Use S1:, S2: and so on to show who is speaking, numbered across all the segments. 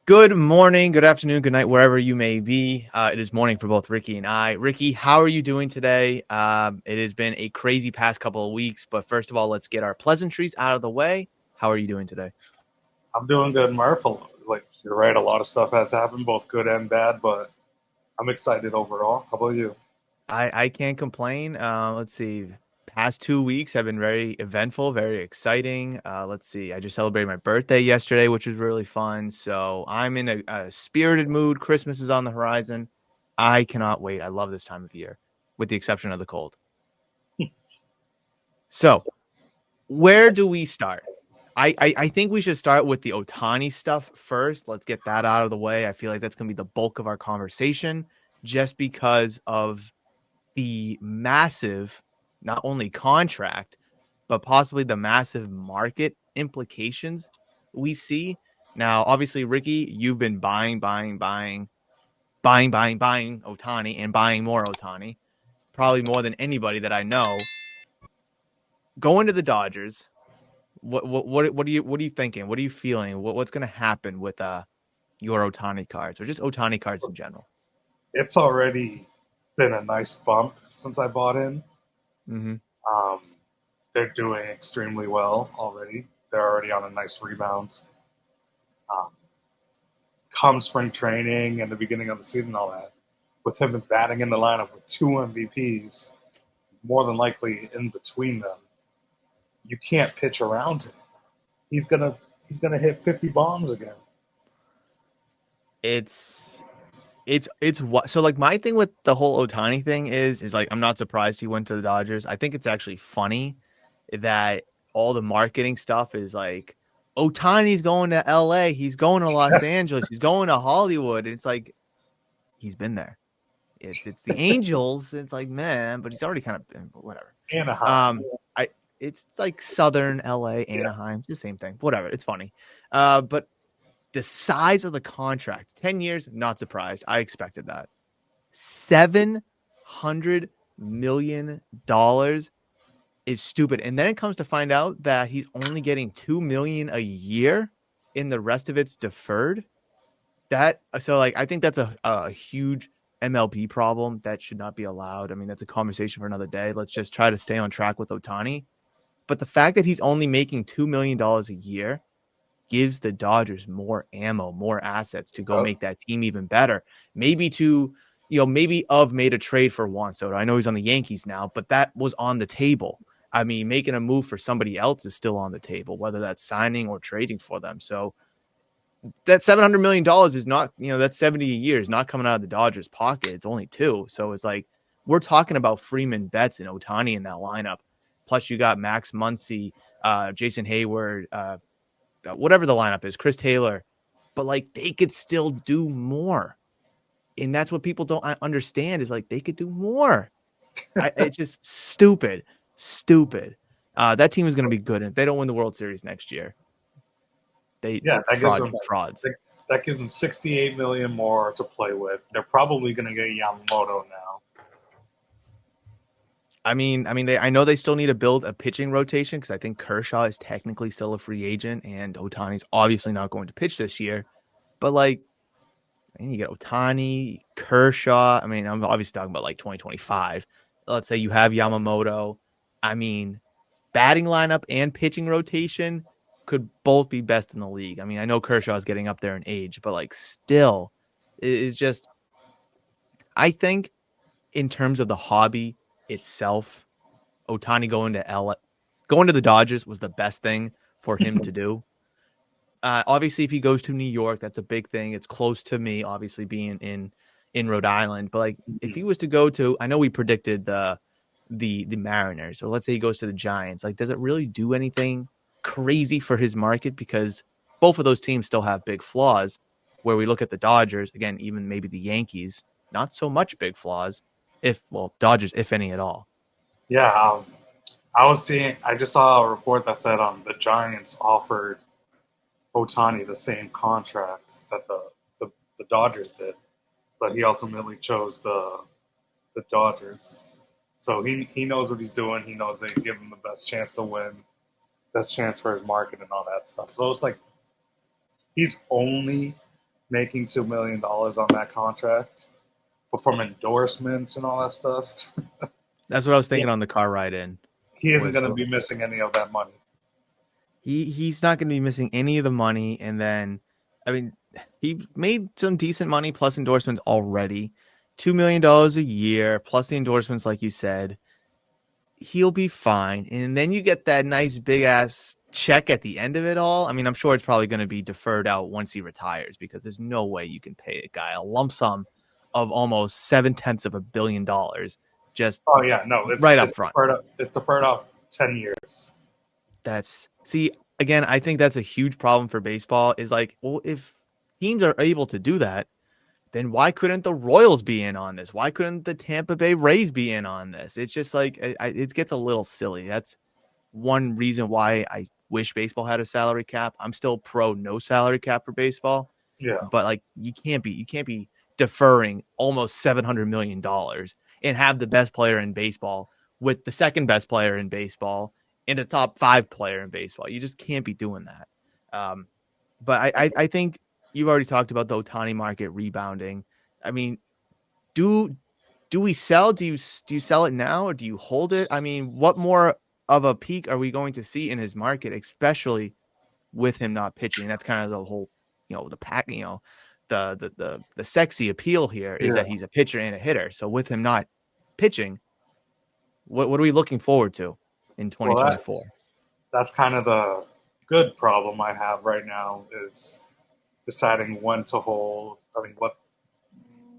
S1: Good morning, good afternoon, good night, wherever you may be. It is morning for both Ricky and I. Ricky, how are you doing today? It has been a crazy past couple of weeks, but first of all, let's get our pleasantries out of the way. How are you doing today?
S2: I'm doing good, Murph. Like you're right, a lot of stuff has happened, both good and bad, but I'm excited overall. How about you?
S1: I can't complain. Let's see. Past 2 weeks have been very eventful, very exciting. Let's see. I just celebrated my birthday yesterday, which was really fun. So I'm in a spirited mood. Christmas is on the horizon. I cannot wait. I love this time of year, with the exception of the cold. So, where do we start? I think we should start with the Ohtani stuff first. Let's get that out of the way. I feel like that's going to be the bulk of our conversation just because of the massive, not only contract, but possibly the massive market implications we see. Now, obviously, Ricky, you've been buying Ohtani and buying more Ohtani, probably more than anybody that I know. Going to the Dodgers, what are you thinking? What are you feeling? What's going to happen with your Ohtani cards or just Ohtani cards in general?
S2: It's already been a nice bump since I bought in.
S1: Mm-hmm.
S2: Um, they're doing extremely well already. They're already on a nice rebound. Um, Come spring training and the beginning of the season, all that, with him batting in the lineup with two MVPs, more than likely in between them, you can't pitch around him. He's gonna he's gonna hit 50 bombs again.
S1: It's it's what so like my thing with the whole Otani thing is like I'm not surprised he went to the Dodgers. I think it's actually funny that all the marketing stuff is like Otani's going to LA, he's going to Los Angeles, he's going to Hollywood. It's like he's been there. It's the Angels. It's like man, but he's already kind of been, whatever.
S2: Anaheim.
S1: I it's like Southern LA,
S2: Yeah.
S1: Anaheim, it's the same thing. Whatever. It's funny. But the size of the contract, 10 years, not surprised. I expected that. $700 million is stupid. And then it comes to find out that he's only getting 2 million a year and the rest of it's deferred. That so like I think that's a huge MLB problem that should not be allowed. I mean, that's a conversation for another day. Let's just try to stay on track with Ohtani. But the fact that he's only making $2 million a year gives the Dodgers more ammo, more assets to go
S2: Yep.
S1: make that team even better. Maybe to, maybe of made a trade for Juan Soto. I know he's on the Yankees now, but that was on the table. I mean, making a move for somebody else is still on the table, whether that's signing or trading for them. So that $700 million is not, that's 70 a year is not coming out of the Dodgers' pocket. It's only two. So it's like we're talking about Freeman, Betts, and Ohtani in that lineup. Plus, you got Max Muncy, Jason Hayward, whatever the lineup is, Chris Taylor, but like they could still do more. And that's what people don't understand is like they could do more. It's just stupid, stupid. That team is going to be good. And if they don't win the World Series next year,
S2: Yeah,
S1: frauds.
S2: that gives them 68 million more to play with. They're probably going to get Yamamoto now.
S1: I know they still need to build a pitching rotation because I think Kershaw is technically still a free agent and Otani's obviously not going to pitch this year. But like, you get Ohtani, Kershaw. I mean, I'm obviously talking about like 2025. Let's say you have Yamamoto. I mean, batting lineup and pitching rotation could both be best in the league. I mean, I know Kershaw is getting up there in age, but like still, it is just, I think in terms of the hobby itself, Ohtani going to the Dodgers was the best thing for him to do. Obviously, if he goes to New York, that's a big thing. It's close to me, obviously being in Rhode Island. But like, if he was to go to, I know we predicted the Mariners, or let's say he goes to the Giants. Like, does it really do anything crazy for his market? Because both of those teams still have big flaws. Where we look at the Dodgers again, even maybe the Yankees, not so much big flaws. Dodgers, if any at all.
S2: Yeah, I just saw a report that said the Giants offered Otani the same contract that the Dodgers did, but he ultimately chose the Dodgers. So he knows what he's doing. He knows they give him the best chance to win, best chance for his market and all that stuff. So it's like he's only making $2 million on that contract, but from endorsements and all that stuff,
S1: That's what I was
S2: yeah,
S1: thinking on the car ride in.
S2: he isn't
S1: Was
S2: going to be missing any of that money.
S1: he's not going to be missing any of the money, and then I mean he made some decent money plus endorsements already, $2 million a year plus the endorsements, like you said. He'll be fine, and then you get that nice big ass check at the end of it all. I mean, I'm sure it's probably going to be deferred out once he retires because there's no way you can pay a guy a lump sum of almost 7/10 of $1 billion just
S2: Oh yeah, no,
S1: right up front.
S2: it's deferred off 10 years.
S1: That's see again. I think that's a huge problem for baseball. Is like, well, if teams are able to do that, then why couldn't the Royals be in on this? Why couldn't the Tampa Bay Rays be in on this? It's just like it gets a little silly. That's one reason why I wish baseball had a salary cap. I'm still pro no salary cap for baseball,
S2: Yeah,
S1: but like you can't be deferring almost $700 million and have the best player in baseball with the second best player in baseball and the top five player in baseball. You just can't be doing that. But I think you've already talked about the Ohtani market rebounding. I mean, do do we sell? Do you sell it now or do you hold it? I mean, what more of a peak are we going to see in his market, especially with him not pitching? That's kind of the whole, the pack, the sexy appeal here is that
S2: yeah.
S1: he's a pitcher and a hitter. So with him not pitching, what are we looking forward to in
S2: Well,
S1: 2024?
S2: that's kind of the good problem I have right now is deciding when to hold. I mean, what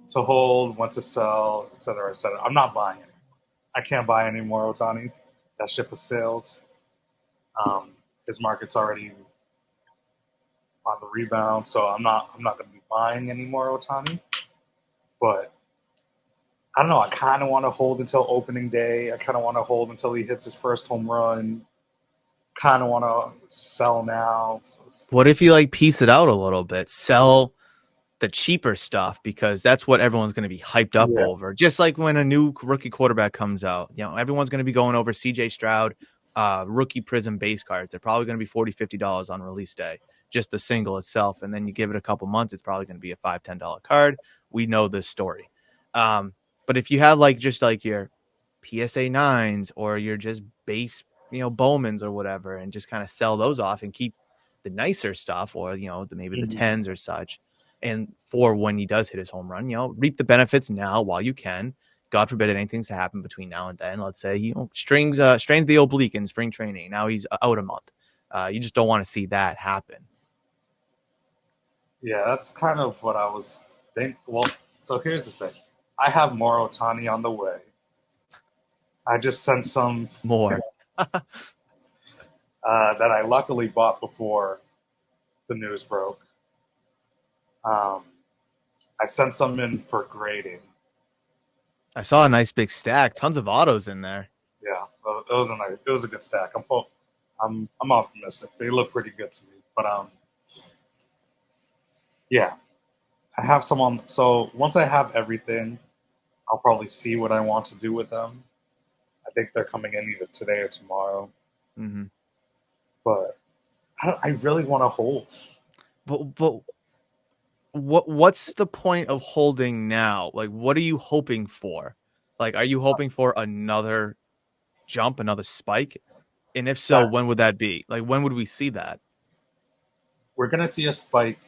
S2: to hold, when to sell, et cetera, et cetera. I'm not buying it. I can't buy any more Otanis. That ship has sailed. Um, his market's already on the rebound, so I'm not going to be buying any more Otani. But I don't know. I kind of want to hold until opening day. I kind of want to hold until he hits his first home run. Kind of want to sell now. So
S1: What if you like piece it out a little bit, sell the cheaper stuff because that's what everyone's going to be hyped up
S2: yeah,
S1: over. Just like when a new rookie quarterback comes out, everyone's going to be going over CJ Stroud, rookie prism base cards. They're probably going to be $40-$50 on release day, just the single itself. And then you give it a couple months, it's probably going to be a $5-$10 card. We know this story. But if you have just like your PSA nines or your just base, Bowmans or whatever, and just kind of sell those off and keep the nicer stuff or, maybe the
S2: mm-hmm.
S1: tens or such. And for when he does hit his home run, reap the benefits now while you can. God forbid anything's to happen between now and then. Let's say he strains the oblique in spring training. Now he's out a month. You just don't want to see that happen.
S2: Yeah, that's kind of what I was thinking. Well, so here's the thing. I have more Otani on the way. I just sent some
S1: More.
S2: that I luckily bought before the news broke. Um, I sent some in for grading.
S1: I saw a nice big stack, tons of autos in there.
S2: Yeah, it was a good stack. I'm optimistic. They look pretty good to me. But yeah, I have some on. So once I have everything, I'll probably see what I want to do with them. I think they're coming in either today or tomorrow.
S1: Mm-hmm.
S2: But I really want to hold.
S1: But what's the point of holding now? Like, what are you hoping for? Like, are you hoping for another jump, another spike? And if so,
S2: That
S1: when would that be? Like, when would we see that?
S2: we're gonna see a spike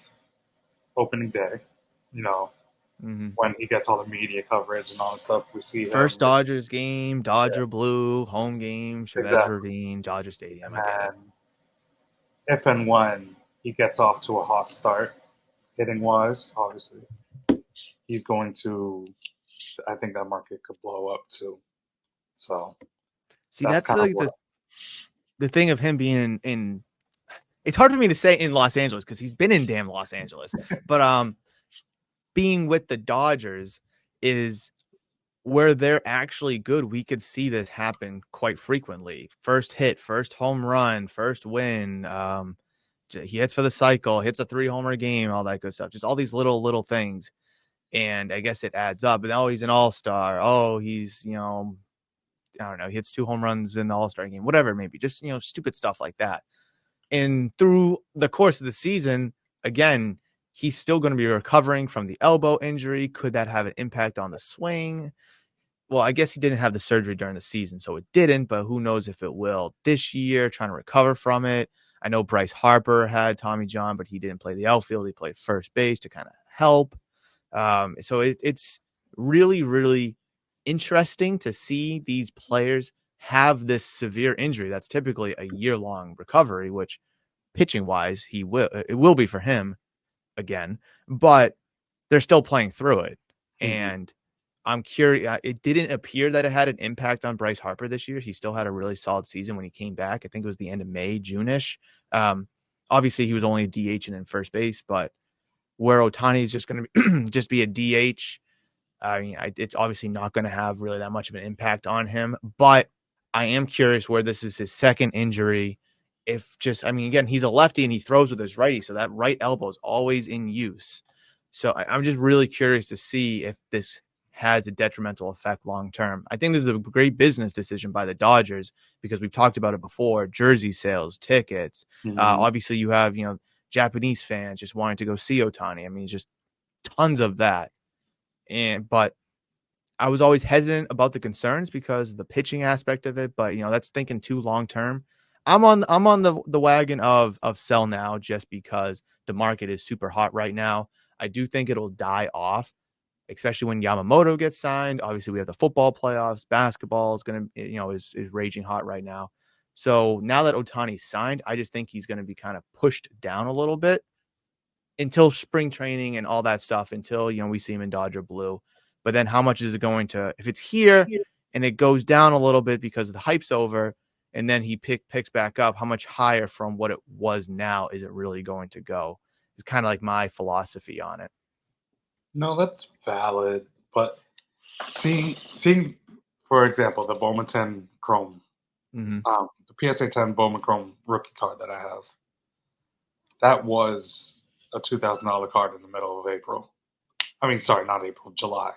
S2: opening day. You know,
S1: Mm-hmm.
S2: when he gets all the media coverage and all the stuff, we see
S1: First
S2: him.
S1: Dodgers game,
S2: Yeah,
S1: Dodger blue, home game, Chavez
S2: exactly.
S1: Ravine, Dodger Stadium.
S2: And
S1: I get it.
S2: then if and when he gets off to a hot start, hitting wise, obviously, he's going to. I think that market could blow up too. So
S1: See,
S2: that's
S1: that's
S2: kind of
S1: like
S2: what.
S1: the thing of him being in. It's hard for me to say in Los Angeles because he's been in damn Los Angeles, but being with the Dodgers is where they're actually good. We could see this happen quite frequently. First hit, first home run, first win. He hits for the cycle, hits a 3-homer game, all that good stuff. Just all these little things, and I guess it adds up. And oh, he's an all-star. Oh, he's I don't know, he hits 2 home runs in the all-star game, whatever it may be. Just stupid stuff like that. And through the course of the season, again, he's still going to be recovering from the elbow injury. Could that have an impact on the swing? Well, I guess he didn't have the surgery during the season, so it didn't, but who knows if it will this year, trying to recover from it. I know Bryce Harper had Tommy John, but he didn't play the outfield. He played first base to kind of help. So it's really, really interesting to see these players have this severe injury that's typically a year-long recovery, which pitching wise, it will be for him again, but they're still playing through it.
S2: Mm-hmm.
S1: And I'm curious. It didn't appear that it had an impact on Bryce Harper this year. He still had a really solid season when he came back. I think it was the end of May, June-ish. Obviously, he was only a DH and in first base, but where Ohtani is just going to just be a DH, I mean, it's obviously not going to have really that much of an impact on him. But I am curious where this is his second injury. If just, I mean, again, he's a lefty and he throws with his righty, so that right elbow is always in use. So I'm just really curious to see if this has a detrimental effect long term. I think this is a great business decision by the Dodgers because we've talked about it before: jersey sales, tickets.
S2: Mm-hmm.
S1: Obviously, you have Japanese fans just wanting to go see Ohtani. I mean, just tons of that. But I was always hesitant about the concerns because of the pitching aspect of it. But that's thinking too long term. I'm on the wagon of sell now just because the market is super hot right now. I do think it'll die off, especially when Yamamoto gets signed. Obviously, we have the football playoffs. Basketball is going to, is raging hot right now. So now that Ohtani's signed, I just think he's going to be kind of pushed down a little bit until spring training and all that stuff, until, we see him in Dodger blue. But then how much is it going to, if it's here and it goes down a little bit because the hype's over and then he picks back up, how much higher from what it was now is it really going to go? It's kind of like my philosophy on it.
S2: No, that's valid. But seeing, for example, the Bowman 10 Chrome,
S1: Mm-hmm.
S2: the PSA 10 Bowman Chrome rookie card that I have, that was a $2,000 card in the middle of April. I mean, sorry, not April, July.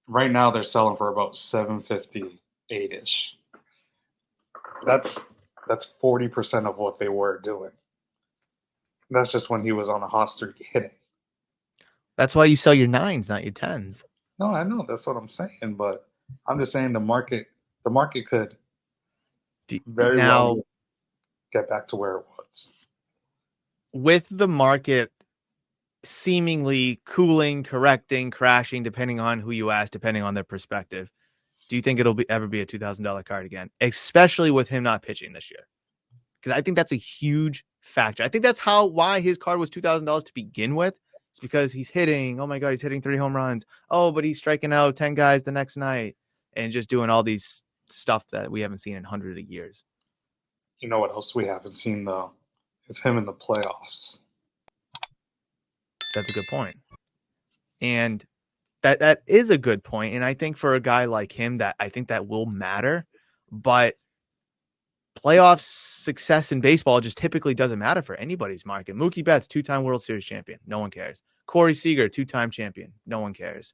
S2: Right now, they're selling for about 758 ish. That's 40% of what they were doing. That's just when he was on a hot streak hitting.
S1: That's why you sell your nines, not your tens.
S2: No, I know that's what I'm saying, but I'm just saying the market could very
S1: Now,
S2: well get back to where it was.
S1: with the market seemingly cooling, correcting, crashing, depending on who you ask, depending on their perspective, do you think it'll ever be a $2,000 card again, especially with him not pitching this year? Because I think that's a huge factor. I think that's why his card was $2,000 to begin with. It's because he's hitting. Oh my God, he's hitting 3 home runs. Oh, but he's striking out 10 guys the next night and just doing all these stuff that we haven't seen in hundreds of years.
S2: You know what else we haven't seen though? It's him in the playoffs.
S1: That's a good point. And that is a good point. And I think for a guy like him, that I think that will matter. But playoff success in baseball just typically doesn't matter for anybody's market. Mookie Betts, 2-time World Series champion. No one cares. Corey Seager, 2-time champion. No one cares.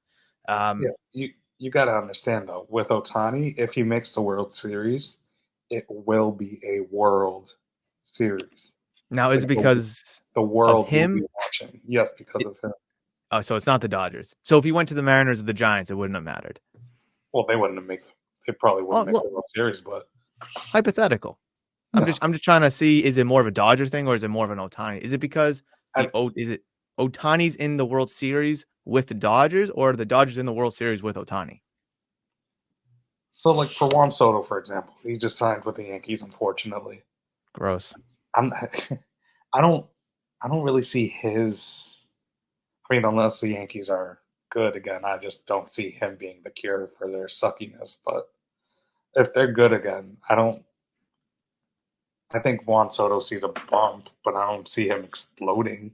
S2: Yeah, you got to understand though, with Ohtani, if he makes the World Series, it will be a World Series.
S1: Now, is
S2: Like
S1: it because
S2: the
S1: of
S2: world will be
S1: him?
S2: watching. Yes, because of him.
S1: Oh, so it's not the Dodgers. So if he went to the Mariners or the Giants, it wouldn't have mattered.
S2: Well, they wouldn't have made. They probably wouldn't
S1: Well,
S2: make the
S1: look,
S2: World Series, but
S1: hypothetical. I'm
S2: no.
S1: just trying to see, is it more of a Dodger thing or is it more of an Ohtani? Is it because
S2: I,
S1: is it Ohtani's in the World Series with the Dodgers, or are the Dodgers in the World Series with Ohtani?
S2: so, like for Juan Soto, for example, he just signed with the Yankees. Unfortunately,
S1: Gross.
S2: I'm. I don't. I don't really see his. I mean, unless the Yankees are good again, I just don't see him being the cure for their suckiness. But if they're good again, I don't. I think Juan Soto sees a bump, but I don't see him exploding.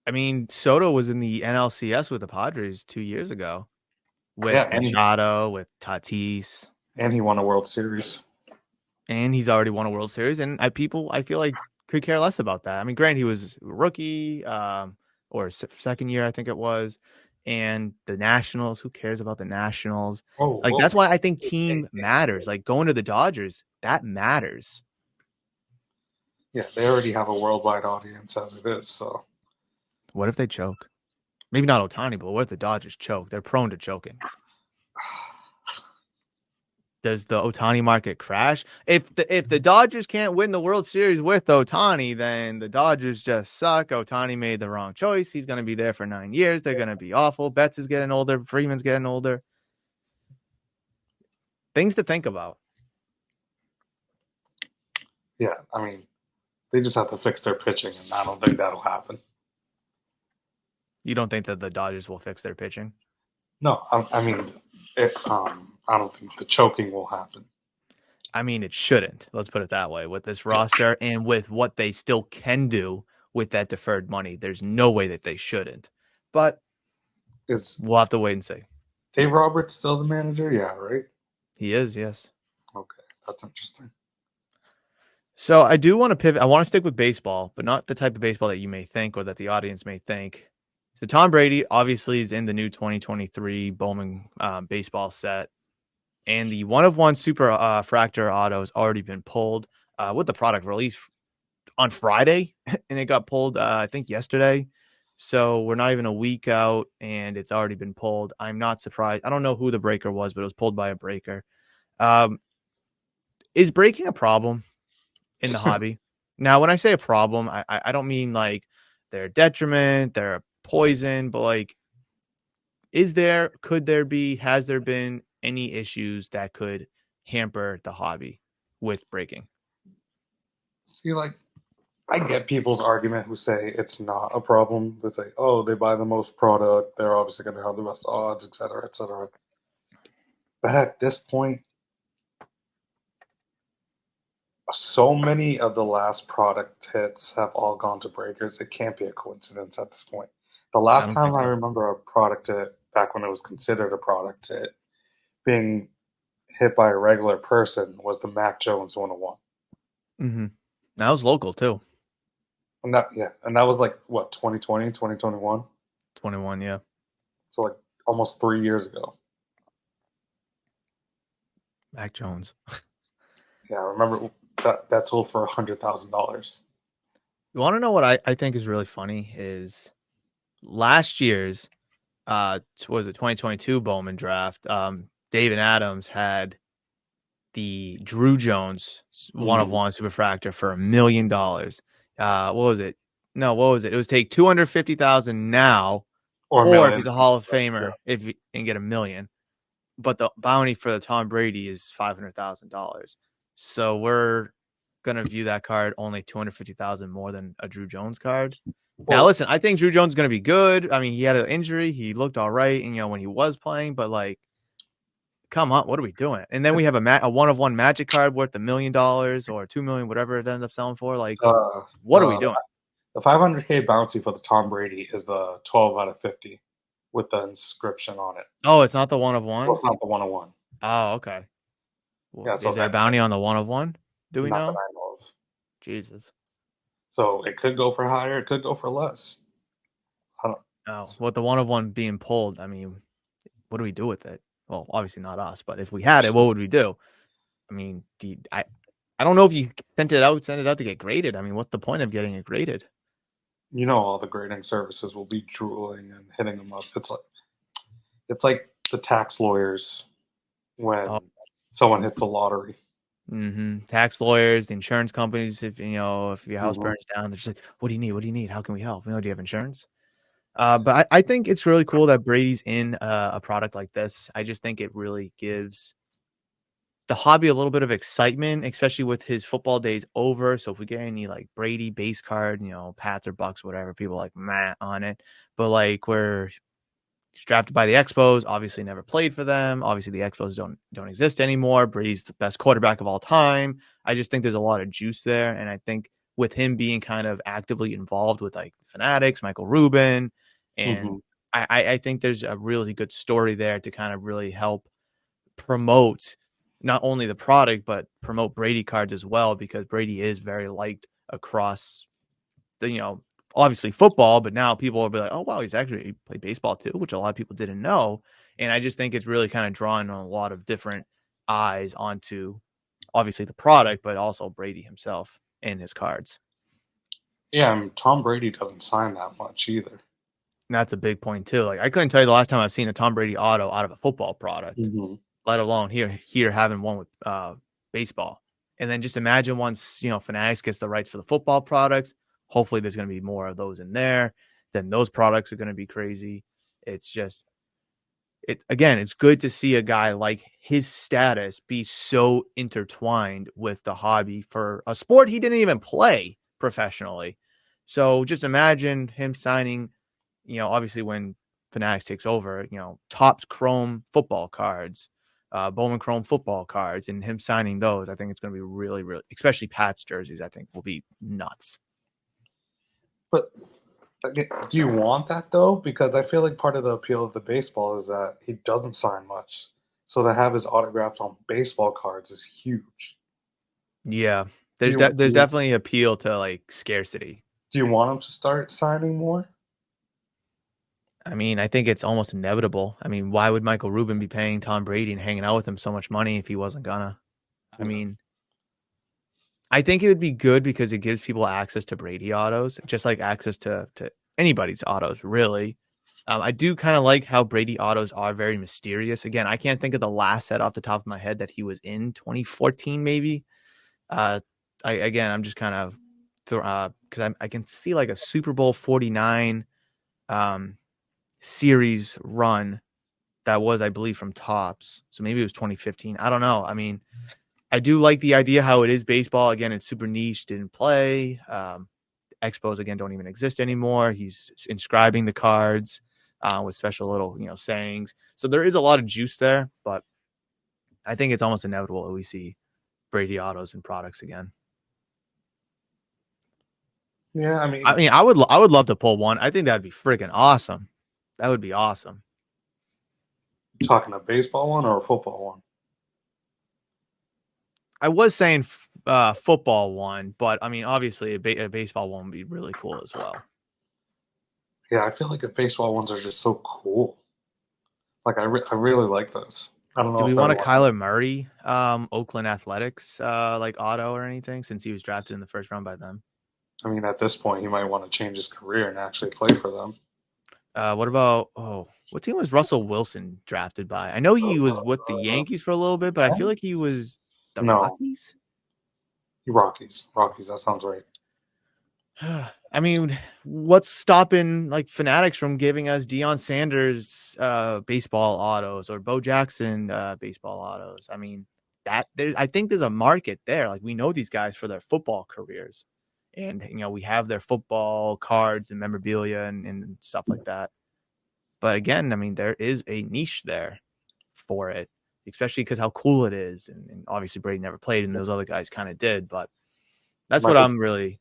S1: I mean, Soto was in the NLCS with the Padres 2 years ago
S2: Yeah,
S1: with
S2: and
S1: Machado, with Tatis,
S2: he won a World Series.
S1: and he's already won a World Series. And I feel like could care less about that. I mean, granted, he was a rookie, or second year, I think it was, and the Nationals. Who cares about the Nationals?
S2: Oh,
S1: Like
S2: whoa.
S1: that's why I think team matters. Like going to the Dodgers, that matters.
S2: Yeah, they already have a worldwide audience as it is. So
S1: What if they choke? Maybe not Ohtani, but what if the Dodgers choke? They're prone to choking. Does the Ohtani market crash? If the Dodgers can't win the World Series with Ohtani, then the Dodgers just suck. Ohtani made the wrong choice. He's going to be there for 9 years. They're going to be awful. Betts is getting older. Freeman's getting older. Things to think about.
S2: yeah, I mean, they just have to fix their pitching, and I don't think that'll happen.
S1: You don't think that the Dodgers will fix their pitching?
S2: No, I mean, I don't think the choking will happen.
S1: I mean, it shouldn't. Let's put it that way. With this roster and with what they still can do with that deferred money, there's no way that they shouldn't. But
S2: Is
S1: we'll have to wait and see.
S2: Dave Roberts still the manager? Yeah, right.
S1: He is, yes.
S2: Okay, that's interesting.
S1: So I do want to pivot. I want to stick with baseball, but not the type of baseball that you may think or that the audience may think. So Tom Brady obviously is in the new 2023 Bowman baseball set, and the one of one super fractor auto has already been pulled with the product release on Friday, and it got pulled I think yesterday. So we're not even a week out, and it's already been pulled. I'm not surprised. I don't know who the breaker was, but it was pulled by a breaker. Um, is breaking a problem in the hobby? Now, when I say a problem, I don't mean like they're a detriment, they're a poison, but like, could there be, has there been any issues that could hamper the hobby with breaking?
S2: See, like, I get people's argument who say it's not a problem. They say, oh, they buy the most product, they're obviously going to have the best odds, et cetera, et cetera. But at this point, so many of the last product hits have all gone to breakers. It can't be a coincidence at this point. The
S1: I
S2: last
S1: don't
S2: time
S1: think
S2: I
S1: so.
S2: remember a product hit, back when it was considered a product hit, being hit by a regular person was the Mac Jones 101.
S1: Mm-hmm. That was local too.
S2: And that was like what, 2020, 2021?
S1: 21, yeah.
S2: So like almost 3 years ago.
S1: Mac Jones.
S2: Yeah, I remember that sold for $100,000.
S1: You want to know what I think is really funny is last year's was it 2022 Bowman draft. David Adams had the Drew Jones one of
S2: Mm-hmm.
S1: one superfractor for $1 million. What was it? No, what was it? It was take 250,000 now,
S2: Or a
S1: or if
S2: million.
S1: he's a Hall of
S2: Yeah.
S1: Famer, and get 1 million. But the bounty for the Tom Brady is $500,000. So we're gonna view that card only 250,000 more than a Drew Jones card. Now,
S2: Well,
S1: listen, I think Drew Jones is gonna be good. I mean, he had an injury, he looked all right, and when he was playing, but like, come on, what are we doing? And then we have a one of one Magic card worth $1 million or 2 million, whatever it ends up selling for. Like, what are we
S2: the
S1: doing?
S2: the 500K bounty for the Tom Brady is the 12 out of 50 with the inscription on it.
S1: Oh, it's not the one of
S2: So
S1: one.
S2: it's not the 101.
S1: Oh, okay. Well,
S2: Yeah, so
S1: is there a bounty on the one of one? Do we
S2: not that
S1: know?
S2: I know of.
S1: Jesus.
S2: So it could go for higher, it could go for less. I don't,
S1: Oh, with the one of one being pulled, I mean, what do we do with it? Well, obviously not us, but if we had it, what would we do? I mean, I don't know if you send it out to get graded. I mean, what's the point of getting it graded?
S2: all the grading services will be drooling and hitting them up. It's like the tax lawyers
S1: Oh,
S2: when someone hits a lottery.
S1: tax lawyers, the insurance companies. If your house
S2: Hmm.
S1: burns down, they're just like, "What do you need? What do you need? How can we help? Do you have insurance?" But I think it's really cool that Brady's in a product like this. I just think it really gives the hobby a little bit of excitement, especially with his football days over. So if we get any like Brady base card, Pats or Bucks, whatever, people like Matt on it. But like we're drafted by the Expos, obviously never played for them. Obviously the Expos don't exist anymore. Brady's the best quarterback of all time. I just think there's a lot of juice there. And I think with him being kind of actively involved with like Fanatics, Michael Rubin,
S2: Hmm.
S1: and I think there's a really good story there to kind of really help promote not only the product but promote Brady cards as well, because Brady is very liked across the obviously football, but now people will be like, oh wow, he played baseball too, which a lot of people didn't know. And I just think it's really kind of drawing a lot of different eyes onto obviously the product, but also Brady himself and his cards.
S2: Yeah, Tom Brady doesn't sign that much either.
S1: And that's a big point too. Like I couldn't tell you the last time I've seen a Tom Brady auto out of a football product,
S2: Hmm.
S1: let alone here having one with baseball. And then just imagine once Fanatics gets the rights for the football products. Hopefully, there's going to be more of those in there. Then those products are going to be crazy. It's just it's good to see a guy like his status be so intertwined with the hobby for a sport he didn't even play professionally. So just imagine him signing, obviously when Fanatics takes over, Topps Chrome football cards, Bowman Chrome football cards, and him signing those. I think it's going to be really, really, especially Pat's jerseys. I think will be nuts.
S2: But do you want that though? Because I feel like part of the appeal of the baseball is that he doesn't sign much. So to have his autographs on baseball cards is huge.
S1: Yeah,
S2: Do
S1: there's
S2: you
S1: there's definitely appeal to like scarcity.
S2: do you want him to start signing more?
S1: I mean, I think it's almost inevitable. I mean, why would Michael Rubin be paying Tom Brady and hanging out with him so much money if he wasn't gonna? I
S2: Yeah.
S1: mean, I think it would be good because it gives people access to Brady autos, just like access to anybody's autos, really. I do kind of like how Brady autos are very mysterious. Again, I can't think of the last set off the top of my head that he was in 2014, maybe. Uh, I'm just kind of because I can see like a Super Bowl 49 um, series run that was, I believe, from Tops. So maybe it was 2015. I don't know. I mean, I do like the idea how it is baseball. Again, it's super niche, didn't play. Expos, again, don't even exist anymore. He's inscribing the cards with special little, sayings. So there is a lot of juice there, but I think it's almost inevitable that we see Brady autos and products again.
S2: Yeah, I
S1: I
S2: mean,
S1: mean, I would love to pull one. I think that'd be freaking awesome. That would be awesome.
S2: talking a baseball one or a football one?
S1: I was saying football one, but I mean, obviously a baseball one would be really cool as well.
S2: Yeah, I feel like the baseball ones are just so cool. Like I really like those. I don't
S1: Do
S2: know
S1: we
S2: if I
S1: want a
S2: want to.
S1: Kyler Murray, Oakland Athletics, like auto or anything since he was drafted in the first round by them?
S2: I mean, at this point, he might want to change his career and actually play for them.
S1: What about what team was Russell Wilson drafted by? I know he was with the
S2: Uh,
S1: Yankees for a little bit, but I feel like he was the
S2: no,
S1: Rockies.
S2: Rockies. Rockies. That sounds right.
S1: I mean, what's stopping like Fanatics from giving us Deion Sanders baseball autos or Bo Jackson baseball autos? I mean, I think there's a market there. Like we know these guys for their football careers, and we have their football cards and memorabilia and stuff like that. But again, I mean, there is a niche there for it, especially because how cool it is, and obviously Brady never played, and those other guys kind of did. But that's what
S2: Michael
S1: I'm really.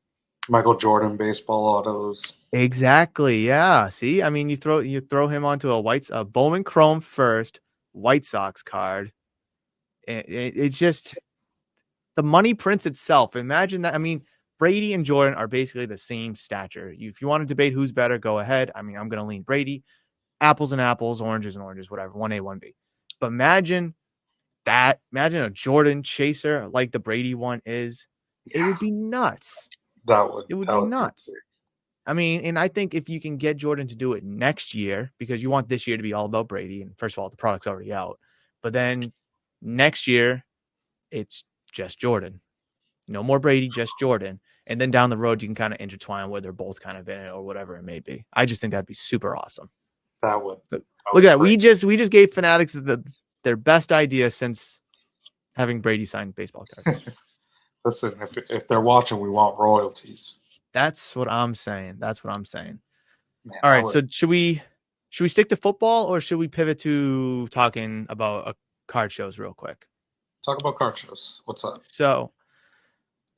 S2: Michael Jordan baseball autos.
S1: Exactly. Yeah. See, I mean, you throw him onto a Bowman Chrome first White Sox card. It's just the money prints itself. Imagine that. I mean, Brady and Jordan are basically the same stature. If you want to debate who's better, go ahead. I mean, I'm going to lean Brady. Apples and apples, oranges and oranges, whatever. 1A, 1B. But imagine that. Imagine a Jordan chaser like the Brady one is. It
S2: Yeah,
S1: would be nuts. It would
S2: that
S1: be
S2: would be
S1: nuts. I mean, and I think if you can get Jordan to do it next year, because you want this year to be all about Brady, and first of all, the product's already out, but then next year, it's just Jordan. No more Brady, just Jordan. And then down the road, you can kind of intertwine where they're both kind of in it or whatever it may be. I just think that'd be super awesome.
S2: that
S1: Look
S2: would
S1: at
S2: be
S1: that.
S2: great.
S1: We just gave Fanatics their best idea since having Brady sign baseball cards.
S2: Listen, if they're watching, we want royalties.
S1: That's what I'm saying. That's what I'm saying.
S2: Man,
S1: All
S2: I
S1: right.
S2: would
S1: So should we stick to football or should we pivot to talking about card shows real quick?
S2: talk about card shows. What's up?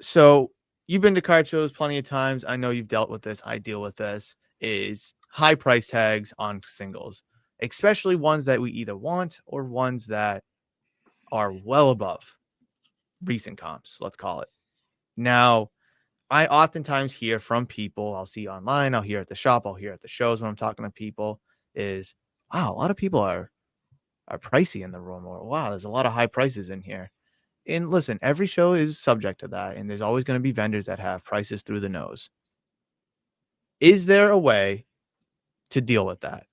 S1: So you've been to card shows plenty of times. I know you've dealt with this. I deal with this. Is high price tags on singles, especially ones that we either want or ones that are well above recent comps. Let's call it. Now, I oftentimes hear from people I'll see online, I'll hear at the shop, I'll hear at the shows when I'm talking to people is, wow, a lot of people are pricey in the room, or wow, there's a lot of high prices in here. And listen, every show is subject to that, and there's always going to be vendors that have prices through the nose. Is there a way to deal with that?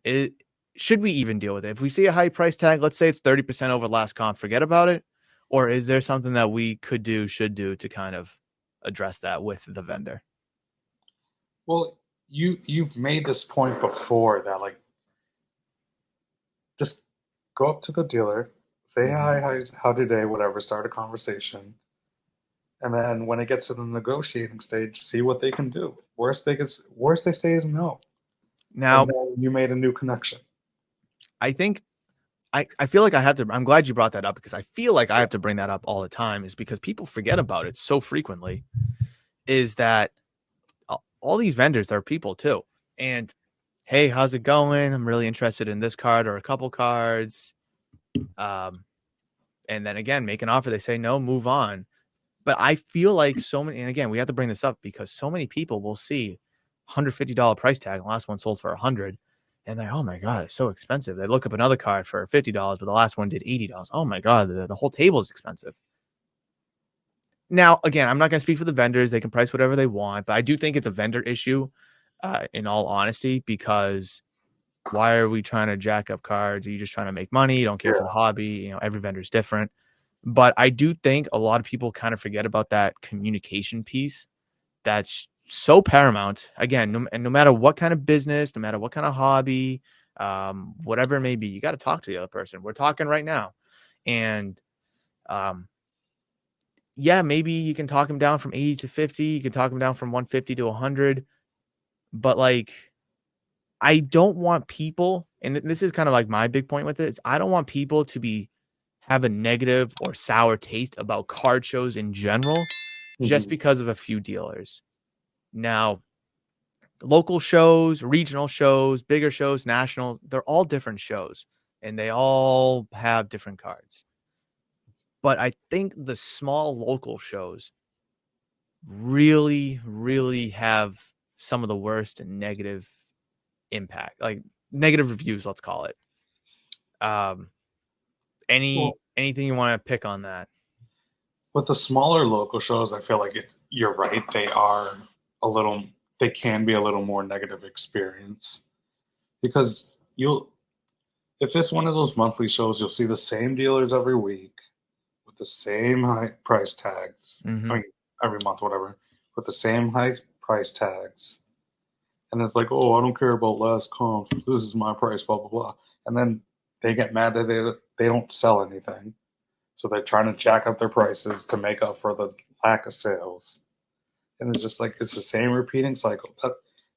S1: It, should we even deal with it? If we see a high price tag, let's say it's 30% over last comp, forget about it. Or is there something that we could do, should do to kind of address that with the vendor?
S2: Well, you've made this point before that like just go up to the dealer, say
S1: Mm-hmm.
S2: hi, how today, whatever, start a conversation, and then when it gets to the negotiating stage, see what they can do. Worst they say is no, and
S1: Now,
S2: then you made a new connection.
S1: I think I feel like I have to. I'm glad you brought that up because I feel like I have to bring that up all the time, is because people forget about it so frequently. Is that all these vendors, they're people too. And hey, how's it going? I'm really interested in this card or a couple cards. Um, and then again, make an offer. They say no, move on. But I feel like so many, and again, we have to bring this up because so many people will see $150 price tag, and the last one sold for 100, and they're, oh my god, it's so expensive. They look up another card for $50, but the last one did $80. Oh my god, the whole table is expensive. Now, again, I'm not going to speak for the vendors; they can price whatever they want, but I do think it's a vendor issue, in all honesty, because why are we trying to jack up cards? Are you just trying to make money? You don't care for the
S2: Yeah.
S1: hobby. Every vendor's different. But I do think a lot of people kind of forget about that communication piece that's so paramount. Again, no matter what kind of business, no matter what kind of hobby, whatever it may be, you got to talk to the other person. We're talking right now. And um, yeah, maybe you can talk him down from 80 to 50. You can talk him down from 150 to 100. But like, I don't want people, and this is kind of like my big point with it, is I don't want people to have a negative or sour taste about card shows in general just
S2: Mm-hmm.
S1: because of a few dealers. Now, local shows, regional shows, bigger shows, national, they're all different shows and they all have different cards. But I think the small local shows really, really have some of the worst and negative impact, like negative reviews, let's call it. Um,
S2: Well,
S1: anything you want to pick on that?
S2: with the smaller local shows, I feel like you're right. A little, they can be a little more negative experience because if it's one of those monthly shows, you'll see the same dealers every week with the same high price tags. I
S1: Mm-hmm.
S2: mean, every month, whatever, with the same high price tags. And it's like, oh, I don't care about last comp. This is my price, blah, blah, blah. And then they get mad that they don't sell anything. So they're trying to jack up their prices to make up for the lack of sales. And it's just like it's the same repeating cycle.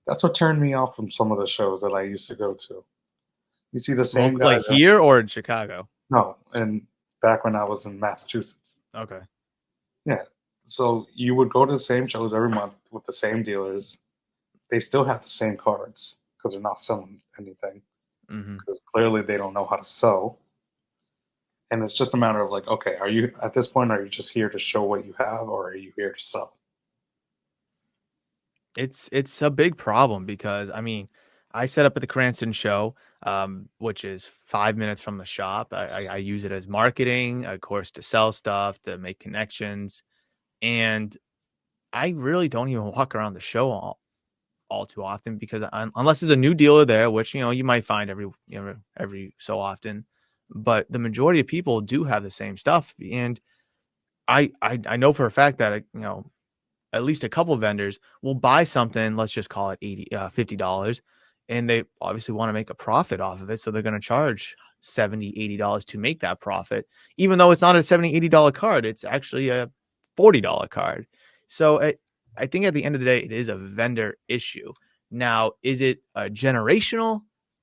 S2: That's what turned me off from some of the shows that I used to go to. You see the same
S1: Local,
S2: guy
S1: like
S2: that
S1: here or in Chicago?
S2: no, and back when I was in Massachusetts.
S1: Okay.
S2: Yeah. So you would go to the same shows every month with the same dealers. They still have the same cards because they're not selling anything
S1: Mm-hmm.
S2: because clearly they don't know how to sell. And it's just a matter of like, okay, are you at this point, are you just here to show what you have or are you here to sell?
S1: It's a big problem because I mean, I set up at the Cranston show, which is 5 minutes from the shop. I use it as marketing, of course, to sell stuff, to make connections, and I really don't even walk around the show all too often because unless there's a new dealer there, which you might find every so often, but the majority of people do have the same stuff, and I know for a fact that at least a couple of vendors will buy something, let's just call it $50, and they obviously want to make a profit off of it. So they're going to charge $70-$80 to make that profit, even though it's not a $70-$80 card. It's actually a $40 card. So I think at the end of the day, it is a vendor issue. Now, is it a generational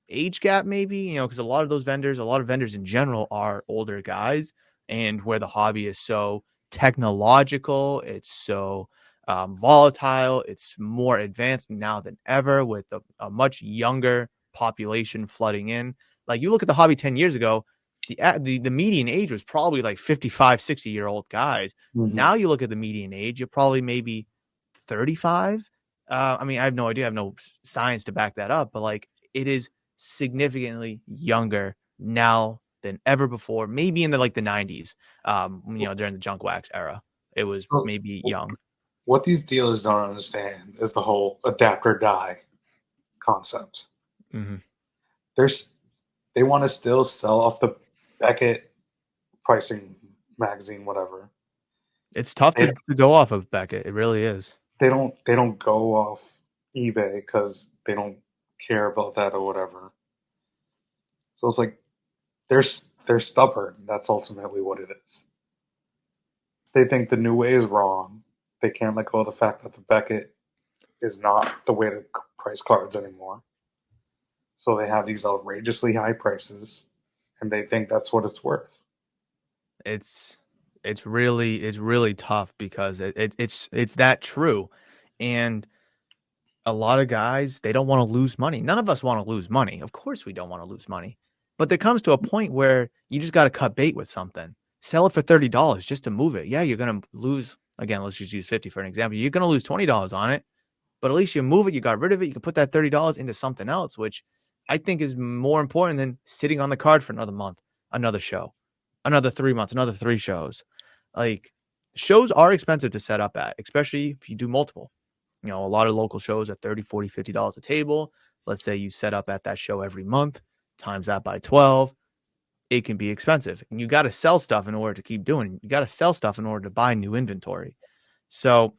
S1: age gap? Maybe, because a lot of vendors in general are older guys, and where the hobby is so technological, it's so volatile. It's more advanced now than ever with a much younger population flooding in. Like you look at the hobby 10 years ago, the median age was probably like 55, 60-year-old guys.
S2: Mm-hmm.
S1: Now you look at the median age, you're probably maybe 35. I mean, I have no idea. I have no science to back that up, but like it is significantly younger now than ever before. Maybe in the 90s, during the junk wax era, it was
S2: So
S1: maybe young.
S2: what these dealers don't understand is the whole adapt or die concept.
S1: Hmm.
S2: There's they want to still sell off the Beckett pricing magazine, whatever.
S1: It's tough
S2: They
S1: to go off of Beckett. It really is.
S2: they don't go off eBay because they don't care about that or whatever. So it's like they're they're stubborn. That's ultimately what it is. They think the new way is wrong. They can't let go of the fact that the Beckett is not the way to price cards anymore. So they have these outrageously high prices, and they think that's what it's worth.
S1: It's it's really tough because it's that true. And a lot of guys, they don't want to lose money. None of us want to lose money. Of course we don't want to lose money. But there comes to a point where you just got to cut bait with something. Sell it for $30 just to move it. Yeah, you're going to lose again, let's just use 50 for an example. You're going to lose $20 on it, but at least you move it, you got rid of it, you can put that $30 into something else, which I think is more important than sitting on the card for another month, another show, another 3 months, another three shows. Like shows are expensive to set up at, especially if you do multiple. You know, a lot of local shows are 30, 40, $50 a table. Let's say you set up at that show every month, times that by 12, it can be expensive. And you got to sell stuff in order to keep doing it. You got to sell stuff in order to buy new inventory. So,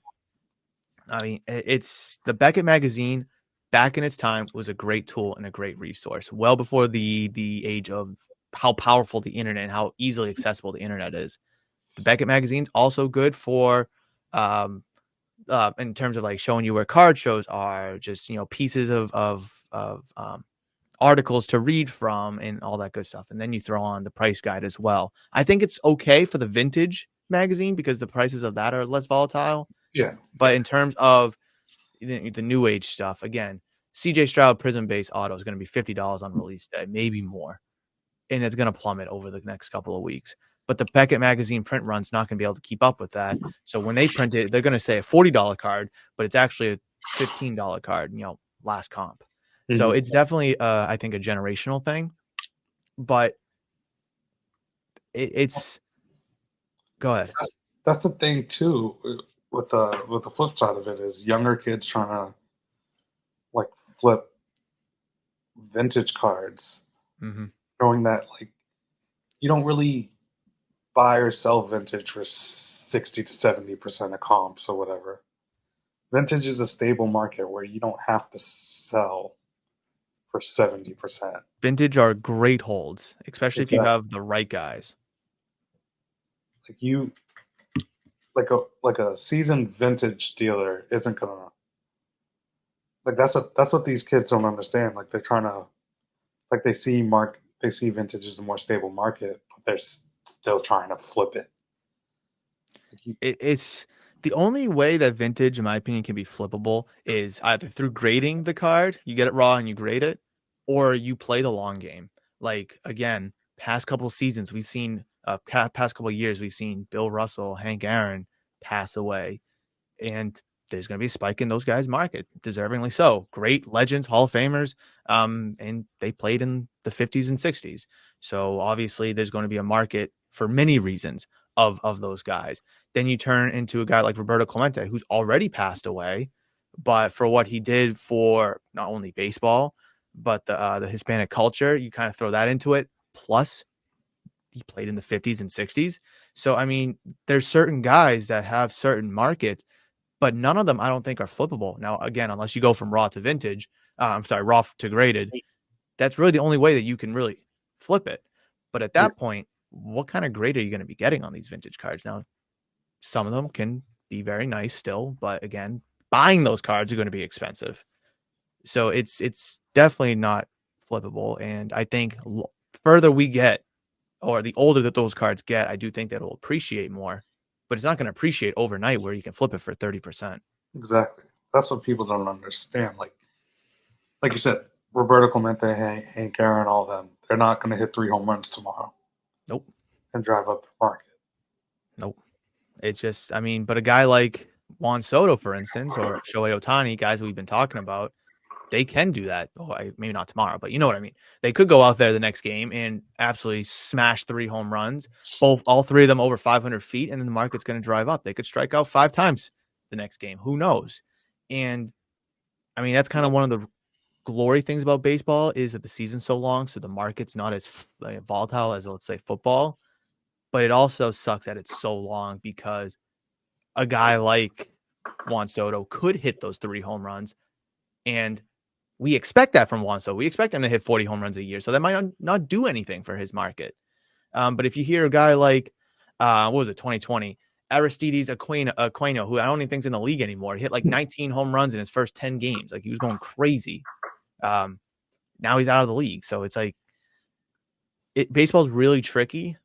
S1: I mean, it's the Beckett magazine back in its time was a great tool and a great resource. Well before the age of how powerful the internet and how easily accessible the internet is. The Beckett magazine's also good for um, in terms of like showing you where card shows are, just pieces of articles to read from and all that good stuff. And then you throw on the price guide as well. I think it's okay for the vintage magazine because the prices of that are less volatile.
S2: Yeah,
S1: But in terms of the new age stuff, again, CJ Stroud Prism Base Auto is going to be $50 on release day, maybe more, and it's going to plummet over the next couple of weeks. But the Beckett magazine print run's not going to be able to keep up with that. So when they print it, they're going to say a $40 card, but it's actually a $15 card, last comp. So
S2: mm-hmm.
S1: it's definitely, I think, a generational thing. But it's go ahead.
S2: That's the thing too. With the flip side of it is younger kids trying to like flip vintage cards,
S1: Hmm.
S2: knowing that like you don't really buy or sell vintage for 60 to 70% of comps or whatever. Vintage is a stable market where you don't have to sell for 70%.
S1: Vintage are great holds, especially if you
S2: Exactly.
S1: have the right guys.
S2: Like you like a seasoned vintage dealer isn't gonna like that's what these kids don't understand. Like they're trying to like they see vintage as a more stable market, but they're still trying to flip it. Like
S1: It's the only way that vintage, in my opinion, can be flippable is either through grading the card, you get it raw and you grade it, or you play the long game. Like again, past couple of seasons, we've seen past couple of years, we've seen Bill Russell, Hank Aaron pass away, and there's going to be a spike in those guys' market, deservingly so. Great legends, Hall of Famers, and they played in the 50s and 60s. So obviously, there's going to be a market for many reasons of those guys. Then you turn into a guy like Roberto Clemente, who's already passed away, but for what he did for not only baseball but the Hispanic culture, you kind of throw that into it. Plus, he played in the 50s and 60s. So I mean, there's certain guys that have certain markets, but none of them I don't think are flippable. Now, again, unless you go from raw to vintage, I'm sorry, raw to graded, that's really the only way that you can really flip it. But at
S2: yeah,
S1: that point, what kind of grade are you going to be getting on these vintage cards? Now, some of them can be very nice still, but again, buying those cards are going to be expensive. So it's definitely not flippable. And I think further we get, or the older that those cards get, I do think that it'll appreciate more. But it's not going to appreciate overnight where you can flip it for 30%.
S2: exactly. That's what people don't understand. Like you said, Roberto Clemente, Hank Aaron, all them, they're not going to hit 3 home runs tomorrow
S1: Nope.
S2: and drive up the market.
S1: Nope. It's just, I mean, but a guy like Juan Soto, for instance, or Shohei Ohtani, guys we've been talking about, they can do that. Oh, maybe not tomorrow, but you know what I mean. They could go out there the next game and absolutely smash 3 home runs, all three of them over 500 feet, and then the market's going to drive up. They could strike out 5 times the next game. Who knows? And I mean, that's kind of one of the glory things about baseball is that the season's so long, so the market's not as volatile as, let's say, football. But it also sucks that it's so long because a guy like Juan Soto could hit those 3 home runs, and we expect that from Juan Soto. We expect him to hit 40 home runs a year, so that might not do anything for his market. But if you hear a guy like, what was it, 2020, Aristides Aquino, who I don't even think's in the league anymore, hit like 19 home runs in his first 10 games. Like, he was going crazy. Now he's out of the league. So it's like, baseball's really tricky,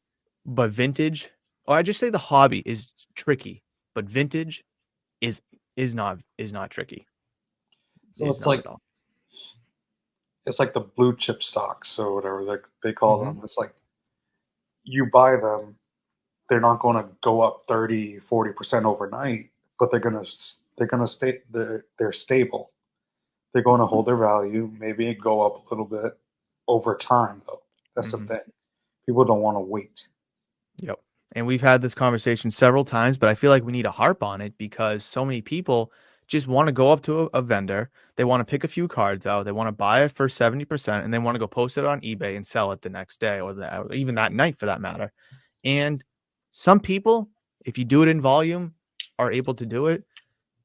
S1: but vintage, or I just say the hobby is tricky, but vintage is not tricky.
S2: So
S1: It's
S2: it's
S1: not
S2: like
S1: at all.
S2: it's like the blue chip stocks or whatever they call
S1: Mm-hmm.
S2: them. It's like you buy them, they're not going to go up 30-40% overnight, but they're going to stay they're stable. They're going to hold their value, maybe go up a little bit over time though. That's the
S1: Mm-hmm.
S2: thing. People don't want to wait.
S1: Yep. And we've had this conversation several times, but I feel like we need to harp on it because so many people just want to go up to a vendor. They want to pick a few cards out. They want to buy it for 70% and they want to go post it on eBay and sell it the next day or even that night for that matter. And some people, if you do it in volume, are able to do it.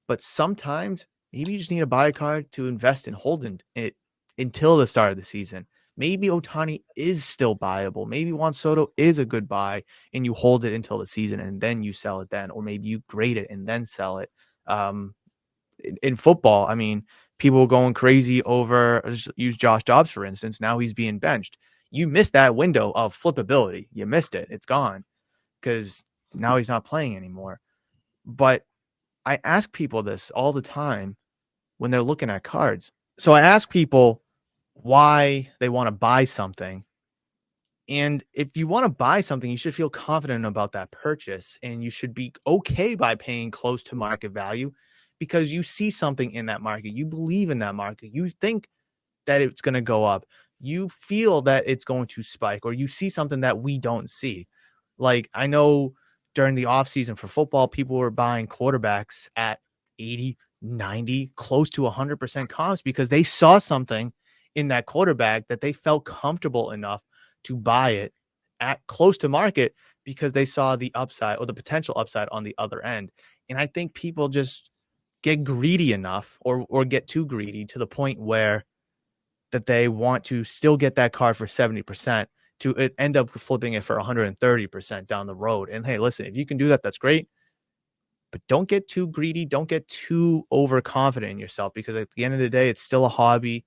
S1: But sometimes maybe you just need to buy a card to invest in holding it until the start of the season. Maybe Ohtani is still buyable. Maybe Juan Soto is a good buy and you hold it until the season and then you sell it then. Or maybe you grade it and then sell it. In football, I mean, people going crazy over, use Josh Dobbs, for instance. Now he's being benched. You missed that window of flippability. You missed it. It's gone because now he's not playing anymore. But I ask people this all the time when they're looking at cards. So I ask people why they want to buy something. And if you want to buy something, you should feel confident about that purchase and you should be okay by paying close to market value because you see something in that market. You believe in that market. You think that it's going to go up. You feel that it's going to spike or you see something that we don't see. Like, I know during the offseason for football, people were buying quarterbacks at 80, 90, close to 100% comps because they saw something in that quarterback that they felt comfortable enough to buy it at close to market because they saw the upside or the potential upside on the other end. And I think people just get greedy enough or get too greedy to the point where that they want to still get that card for 70% to end up flipping it for 130% down the road. And hey, listen, if you can do that, that's great. But don't get too greedy. Don't get too overconfident in yourself because at the end of the day, it's still a hobby.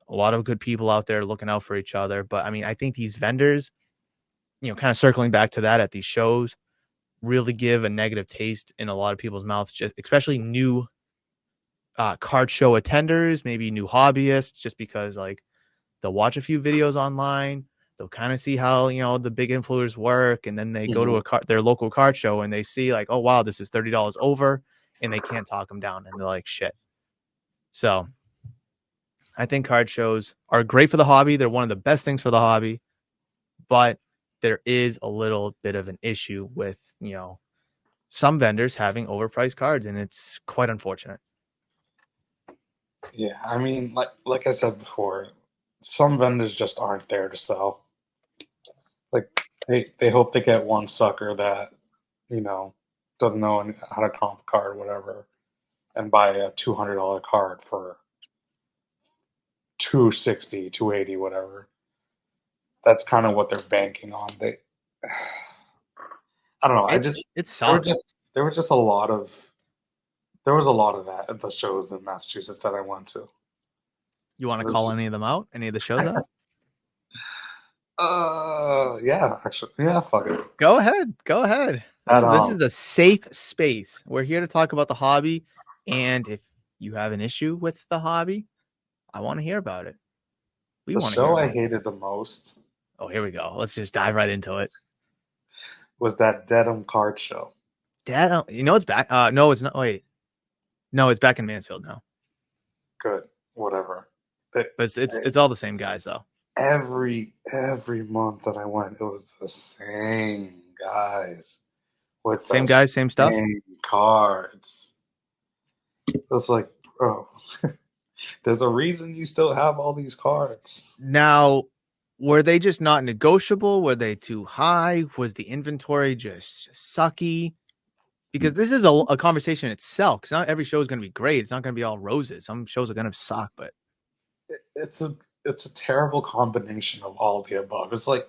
S1: A lot of good people out there looking out for each other. But I mean, I think these vendors, kind of circling back to that at these shows, really give a negative taste in a lot of people's mouths, just especially new card show attenders, maybe new hobbyists, just because like they'll watch a few videos online. They'll kind of see how, the big influencers work. And then they go to
S2: Mm-hmm.
S1: their local card show and they see like, oh, wow, this is $30 over and they can't talk them down. And they're like, shit. So I think card shows are great for the hobby. They're one of the best things for the hobby, but there is a little bit of an issue with, some vendors having overpriced cards and it's quite unfortunate.
S2: Yeah, I mean, like I said before, some vendors just aren't there to sell. Like they hope they get one sucker that you know doesn't know how to comp a card or whatever, and buy a $200 card for 260, 280, whatever. That's kind of what they're banking on. I don't know. I just
S1: It
S2: there were
S1: sucks.
S2: just there was just a lot of there was a lot of that at the shows in Massachusetts that I went to.
S1: You want to
S2: It was
S1: call any
S2: just
S1: of them out? Any of the shows out?
S2: yeah, actually, yeah, fuck it.
S1: Go ahead. Go ahead. This
S2: That
S1: is this is a safe space. We're here to talk about the hobby, and if you have an issue with the hobby, I want to hear about it. We
S2: the
S1: want to hear
S2: show I
S1: about it.
S2: hated the most
S1: Oh, here we go. Let's just dive right into it.
S2: was that Dedham card show.
S1: Dad, it's back. No, it's not. Wait, no, it's back in Mansfield now.
S2: Good, whatever. But
S1: But it's all the same guys though.
S2: every month that I went, it was the same guys with the
S1: Same guys, same stuff.
S2: same cards. It's like, bro, there's a reason you still have all these cards.
S1: Now, were they just not negotiable? Were they too high? Was the inventory just sucky? Because this is a conversation itself. Because not every show is going to be great. It's not going to be all roses. Some shows are going to suck. But
S2: It's a terrible combination of all of the above. It's like,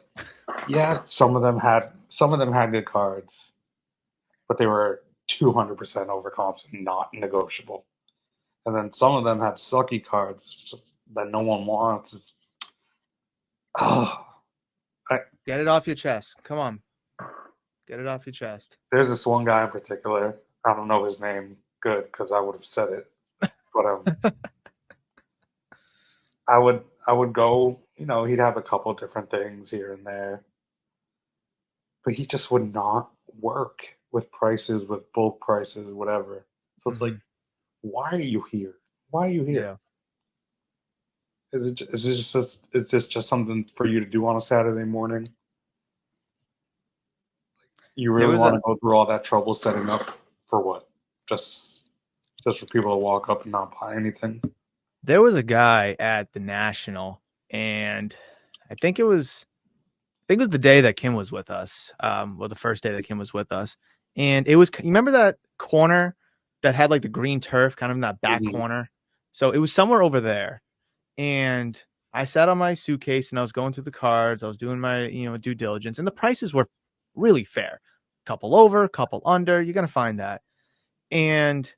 S2: yeah, some of them had good cards, but they were 200% over comps and not negotiable. And then some of them had sucky cards, it's just that no one wants. It's, oh, I,
S1: get it off your chest. Come on, get it off your chest.
S2: there's this one guy in particular. I don't know his name good because I would have said it, but I would go. He'd have a couple different things here and there, but he just would not work with prices, with bulk prices, whatever. So it's
S1: Mm-hmm.
S2: like, why are you here? Why are you here?
S1: Yeah,
S2: Is this just something for you to do on a Saturday morning? You
S1: there
S2: really
S1: was
S2: want
S1: a
S2: to go through all that trouble setting up for what? Just just for people to walk up and not buy anything?
S1: guy at the National, and I think it was the day that Kim was with us. Well, the first day that Kim was with us, and it was. You remember that corner that had like the green turf, kind of in that back
S2: Mm-hmm.
S1: corner? So it was somewhere over there, and I sat on my suitcase and I was going through the cards. I was doing my due diligence, and the prices were really fair. Couple over, couple under. You're gonna find that, and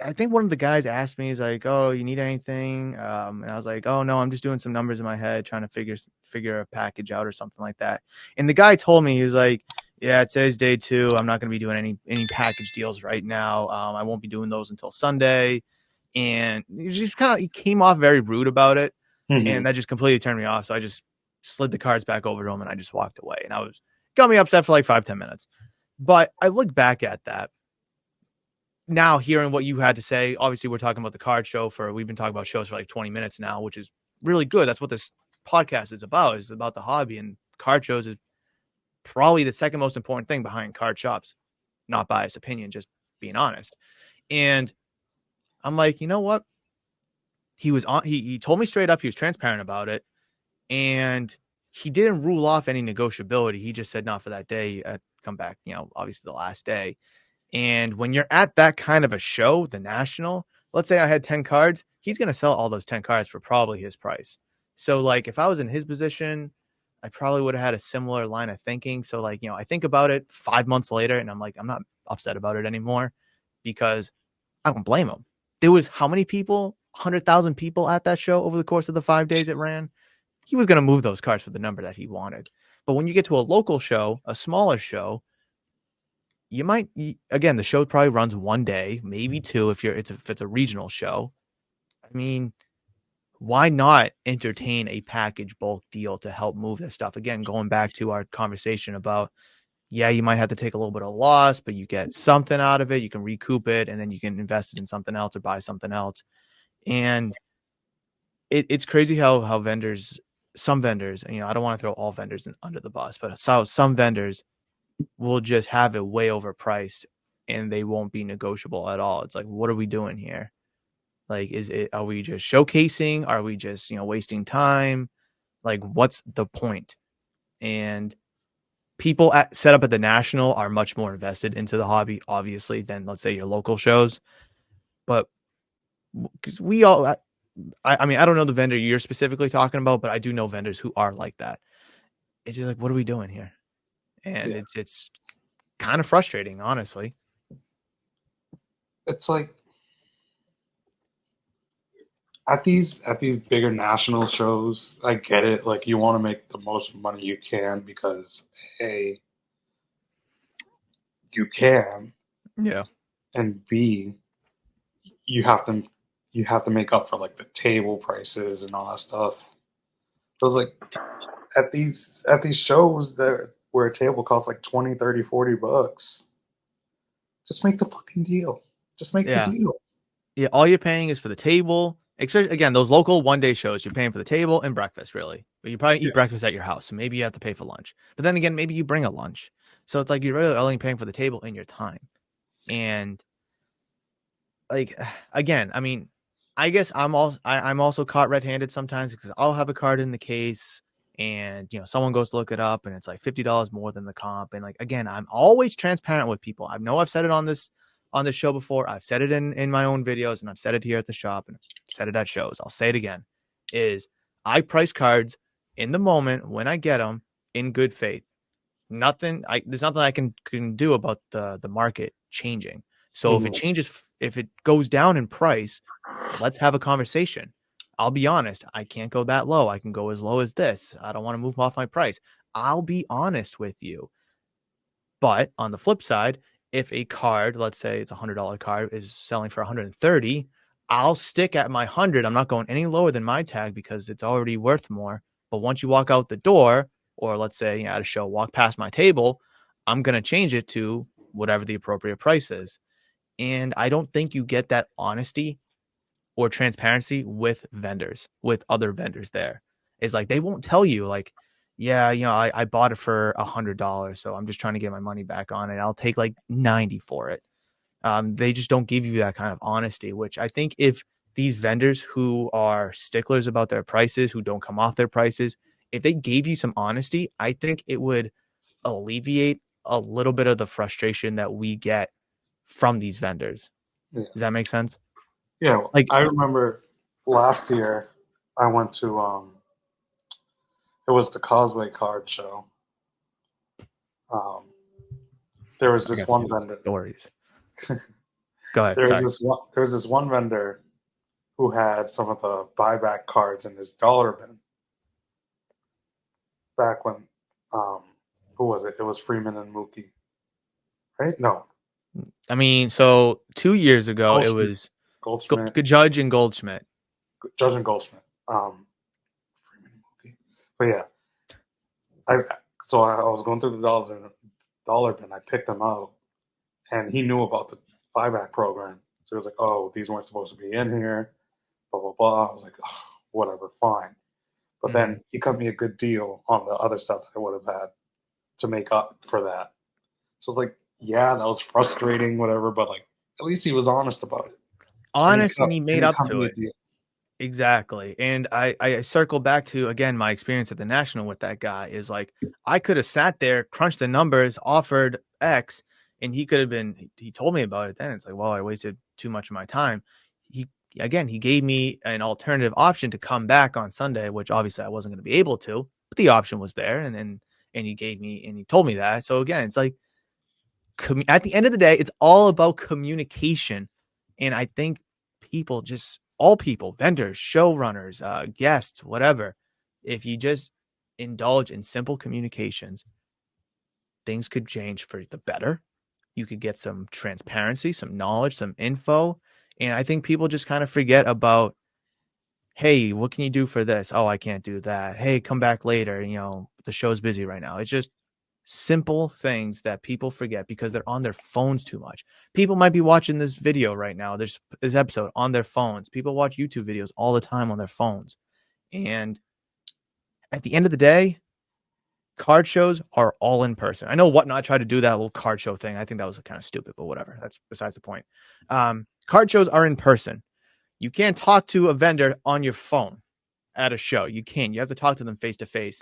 S1: I think one of the guys asked me, he's like, "Oh, you need anything?" And I was like, "Oh no, I'm just doing some numbers in my head, trying to figure a package out or something like that." And the guy told me, he was like, "Yeah, it says day two. I'm not going to be doing any package deals right now. I won't be doing those until Sunday." And he came off very rude about it,
S2: Mm-hmm.
S1: and that just completely turned me off. So I just slid the cards back over to him, and I just walked away. And I was got me upset for like 5-10 minutes. But I look back at that now, hearing what you had to say. Obviously we're talking about the card show we've been talking about shows for like 20 minutes now, which is really good. That's what this podcast is about the hobby, and card shows is probably the second most important thing behind card shops. Not biased opinion, just being honest. And I'm like, you know what? He told me straight up, he was transparent about it, and he didn't rule off any negotiability. He just said not for that day, come back, obviously the last day. And when you're at that kind of a show, the National, let's say I had 10 cards, he's going to sell all those 10 cards for probably his price. So, like, if I was in his position, I probably would have had a similar line of thinking. So, like, I think about it 5 months later and I'm like, I'm not upset about it anymore because I don't blame him. There was how many people? 100,000 people at that show over the course of the 5 days it ran. He was going to move those cards for the number that he wanted. But when you get to a local show, a smaller show, you might again, the show probably runs one day, maybe two if it's a regional show. I mean, why not entertain a package bulk deal to help move this stuff? Again, going back to our conversation about, yeah, you might have to take a little bit of loss, but you get something out of it. You can recoup it, and then you can invest it in something else or buy something else. And it's crazy how some vendors, I don't want to throw all vendors under the bus, but some vendors will just have it way overpriced and they won't be negotiable at all. It's like, what are we doing here? Like, are we just showcasing? Are we just, wasting time? Like, what's the point? And people set up at the National are much more invested into the hobby, obviously, than let's say your local shows. But because we all, I mean, I don't know the vendor you're specifically talking about, but I do know vendors who are like that. It's just like, what are we doing here? And
S2: Yeah,
S1: it's kind of frustrating, honestly.
S2: it's like at these bigger national shows, I get it. Like you want to make the most money you can because A, you can,
S1: Yeah.
S2: and B, you have to you have to make up for like the table prices and all that stuff. So it's like at these shows that where a table costs like 20, 30, $40, just make the fucking deal. Just make the
S1: Yeah.
S2: deal.
S1: Yeah, all you're paying is for the table. Especially again, those local 1 day shows, you're paying for the table and breakfast, really. But you probably eat
S2: Yeah.
S1: breakfast at your house, so maybe you have to pay for lunch. But then again, maybe you bring a lunch, so it's like you're really only paying for the table and your time. And like again, I mean, I guess I'm also caught red-handed sometimes because I'll have a card in the case and someone goes to look it up and it's like $50 more than the comp. And like again, I'm always transparent with people. I know I've said it on this show before. I've said it in my own videos and I've said it here at the shop and I've said it at shows. I'll say it again. Is I price cards in the moment when I get them in good faith. There's nothing I can do about the market changing. So if it
S2: Mhm.
S1: changes, if it goes down in price, let's have a conversation. I'll be honest, I can't go that low. I can go as low as this. I don't want to move off my price. I'll be honest with you. But on the flip side, if a card, let's say it's $100 card, is selling for 130, I'll stick at my 100. I'm not going any lower than my tag because it's already worth more. But once you walk out the door, or let's say at a show, walk past my table, I'm going to change it to whatever the appropriate price is. And I don't think you get that honesty or transparency with vendors, with other vendors there. It's like they won't tell you, like, yeah, I bought it for $100, so I'm just trying to get my money back on it. I'll take like 90 for it. They just don't give you that kind of honesty, which I think if these vendors who are sticklers about their prices, who don't come off their prices, if they gave you some honesty, I think it would alleviate a little bit of the frustration that we get from these vendors.
S2: Yeah.
S1: Does that make sense?
S2: Yeah,
S1: Like,
S2: I remember last year I went to it was the Causeway Card Show. Um, there was
S1: I
S2: this
S1: got some
S2: one vendor.
S1: stories. Go ahead. Sorry.
S2: There was this one vendor who had some of the buyback cards in his dollar bin back when um, who was it? It was Freeman and Mookie, right? No,
S1: I mean, so 2 years ago, it
S2: Goldschmidt,
S1: was
S2: Goldschmidt,
S1: Judge and Goldschmidt.
S2: Judge and Goldschmidt. Freeman and Mookie. But yeah, I I was going through the dollar bin. I picked them out, and he knew about the buyback program. So he was like, "Oh, these weren't supposed to be in here." Blah blah blah. I was like, oh, "Whatever, fine." But
S1: Mm.
S2: then he cut me a good deal on the other stuff I would have had to make up for that. So I was like, "Yeah, that was frustrating, whatever." But like, at least he was honest about it,
S1: Honest, and he
S2: and
S1: made
S2: he
S1: up
S2: cut
S1: to
S2: me a
S1: it.
S2: deal.
S1: Exactly. And I circle back to, again, my experience at the National with that guy is like, I could have sat there, crunched the numbers, offered X, and he could have been, he told me about it then. It's like, well, I wasted too much of my time. He, again, he gave me an alternative option to come back on Sunday, which obviously I wasn't going to be able to, but the option was there. And he gave me, and he told me that. So again, it's like, at the end of the day, it's all about communication. And I think people, just all people, vendors, showrunners, guests, whatever, if you just indulge in simple communications, things could change for the better. You could get some transparency, some knowledge, some info. And I think people just kind of forget about, hey, what can you do for this? Oh, I can't do that. Hey, come back later. The show's busy right now. It's just simple things that people forget because they're on their phones too much. People might be watching this video right now, this episode on their phones. People watch YouTube videos all the time on their phones. And at the end of the day, card shows are all in person. I know Whatnot tried to do that little card show thing. I think that was kind of stupid, but whatever. That's besides the point. Card shows are in person. You can't talk to a vendor on your phone at a show. You can. You have to talk to them face to face.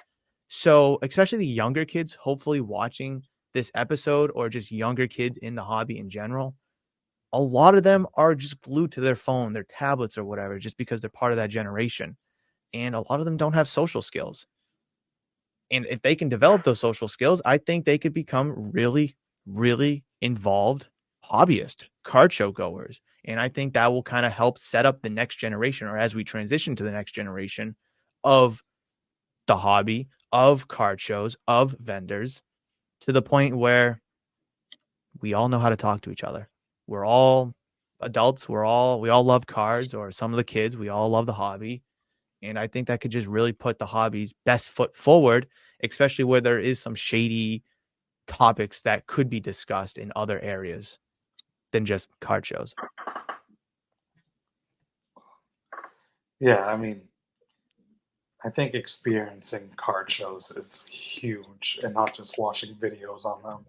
S1: So, especially the younger kids, hopefully watching this episode, or just younger kids in the hobby in general, a lot of them are just glued to their phone, their tablets, or whatever, just because they're part of that generation. And a lot of them don't have social skills. And if they can develop those social skills, I think they could become really, really involved hobbyists, card show goers. And I think that will kind of help set up the next generation, or as we transition to the next generation of the hobby, of card shows, of vendors, to the point where we all know how to talk to each other. We're all adults. We all love cards, or some of the kids, we all love the hobby. And I think that could just really put the hobby's best foot forward, especially where there is some shady topics that could be discussed in other areas than just card shows.
S2: Yeah, I mean, I think experiencing card shows is huge, and not just watching videos on them.